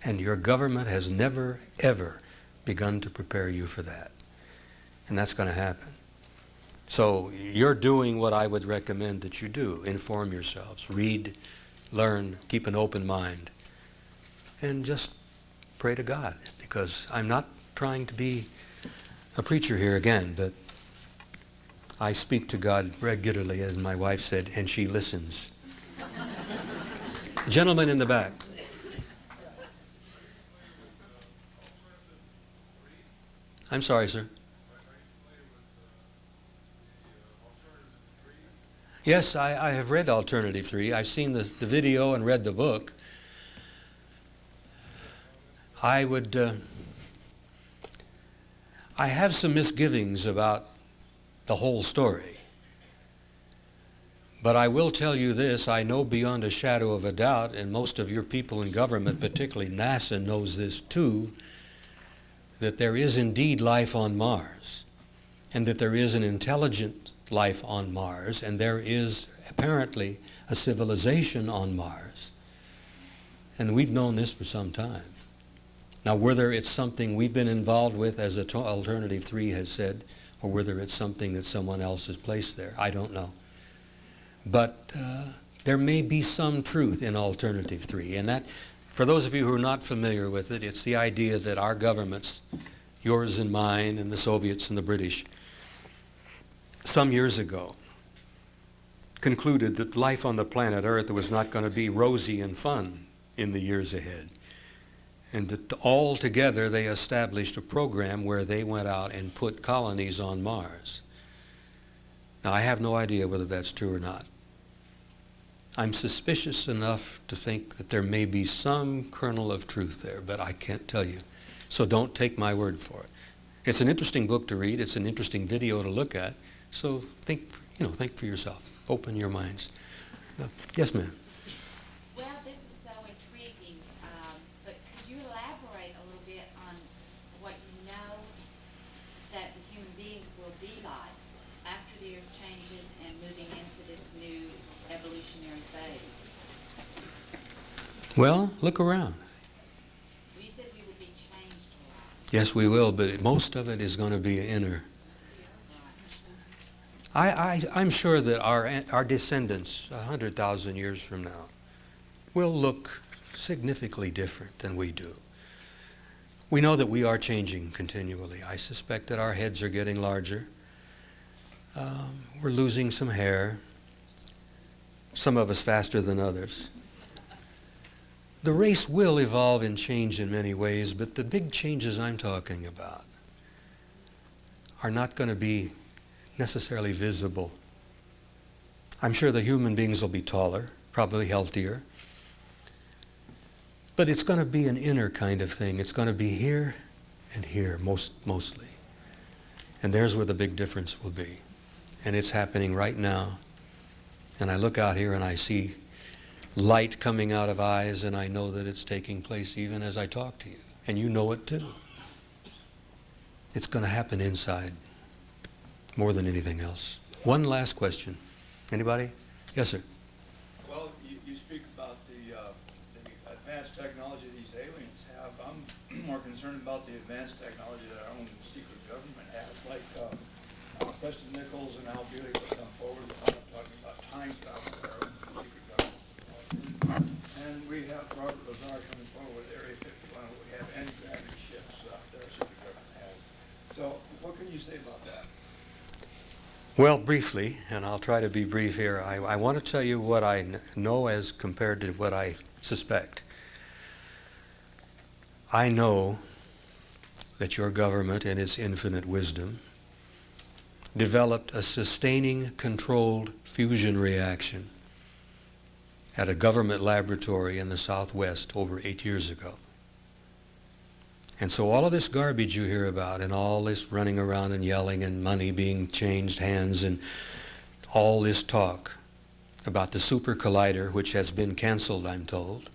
And your government has never, ever begun to prepare you for that. And that's going to happen. So you're doing what I would recommend that you do. Inform yourselves, read, learn, keep an open mind, and just pray to God, because I'm not trying to be a preacher here again, but I speak to God regularly, as my wife said, and she listens. Gentleman in the back. I'm sorry, sir. Yes, I have read Alternative 3. I've seen the video and read the book. I have some misgivings about the whole story. But I will tell you this, I know beyond a shadow of a doubt, and most of your people in government, particularly NASA, knows this too, that there is indeed life on Mars, and that there is an intelligent life on Mars, and there is apparently a civilization on Mars. And we've known this for some time. Now, whether it's something we've been involved with, as Alternative 3 has said, or whether it's something that someone else has placed there, I don't know. But there may be some truth in Alternative 3, and that, for those of you who are not familiar with it, it's the idea that our governments, yours and mine, and the Soviets and the British, some years ago, concluded that life on the planet Earth was not going to be rosy and fun in the years ahead. And that all together they established a program where they went out and put colonies on Mars. Now, I have no idea whether that's true or not. I'm suspicious enough to think that there may be some kernel of truth there, but I can't tell you. So don't take my word for it. It's an interesting book to read. It's an interesting video to look at. So think for yourself. Open your minds. Yes, ma'am. Well, this is so intriguing, but could you elaborate a little bit on what you know that the human beings will be like after the earth changes and moving into this new evolutionary phase? Well, look around. You said we would be changed a lot. Yes, we will, but most of it is going to be inner. I'm sure that our descendants, 100,000 years from now, will look significantly different than we do. We know that we are changing continually. I suspect that our heads are getting larger. We're losing some hair, some of us faster than others. The race will evolve and change in many ways, but the big changes I'm talking about are not going to be necessarily visible. I'm sure the human beings will be taller, probably healthier, but it's going to be an inner kind of thing. It's going to be here and here, mostly. And there's where the big difference will be. And it's happening right now. And I look out here and I see light coming out of eyes, and I know that it's taking place even as I talk to you. And you know it too. It's going to happen inside more than anything else. One last question. Anybody? Yes, sir. Well, you speak about the advanced technology these aliens have. I'm more concerned about the advanced technology that our own secret government has, like Preston Nichols and Al Bueller will come forward talking about time travel for our own secret government. And we have Robert Lazar coming forward with Area 51, where we have anti-gravity ships that our secret government has. So what can you say about that? Well, briefly, and I'll try to be brief here, I want to tell you what I know as compared to what I suspect. I know that your government, in its infinite wisdom, developed a sustaining controlled fusion reaction at a government laboratory in the Southwest over 8 years ago. And so all of this garbage you hear about, and all this running around and yelling and money being changed hands, and all this talk about the super collider, which has been canceled, I'm told,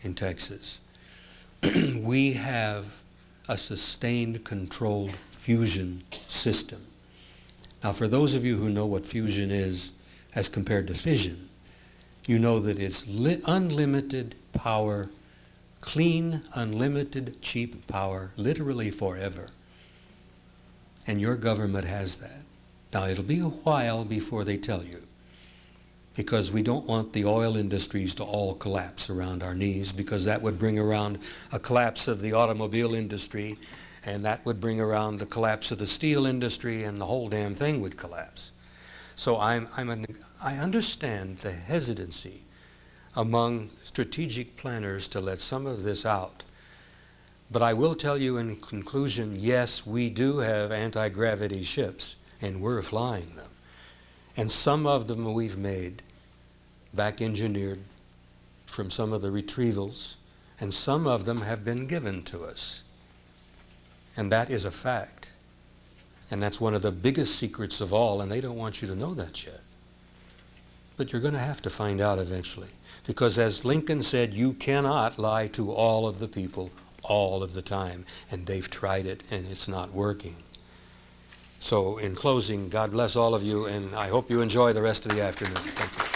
in Texas. We have a sustained controlled fusion system. Now, for those of you who know what fusion is as compared to fission, you know that it's unlimited power, clean, unlimited, cheap power, literally forever. And your government has that. Now, it'll be a while before they tell you, because we don't want the oil industries to all collapse around our knees, because that would bring around a collapse of the automobile industry, and that would bring around the collapse of the steel industry, and the whole damn thing would collapse. So I understand the hesitancy among strategic planners to let some of this out. But I will tell you in conclusion, yes, we do have anti-gravity ships, and we're flying them. And some of them we've made, back engineered from some of the retrievals, and some of them have been given to us. And that is a fact. And that's one of the biggest secrets of all, and they don't want you to know that yet. But you're going to have to find out eventually. Because as Lincoln said, you cannot lie to all of the people all of the time. And they've tried it, and it's not working. So in closing, God bless all of you, and I hope you enjoy the rest of the afternoon. Thank you.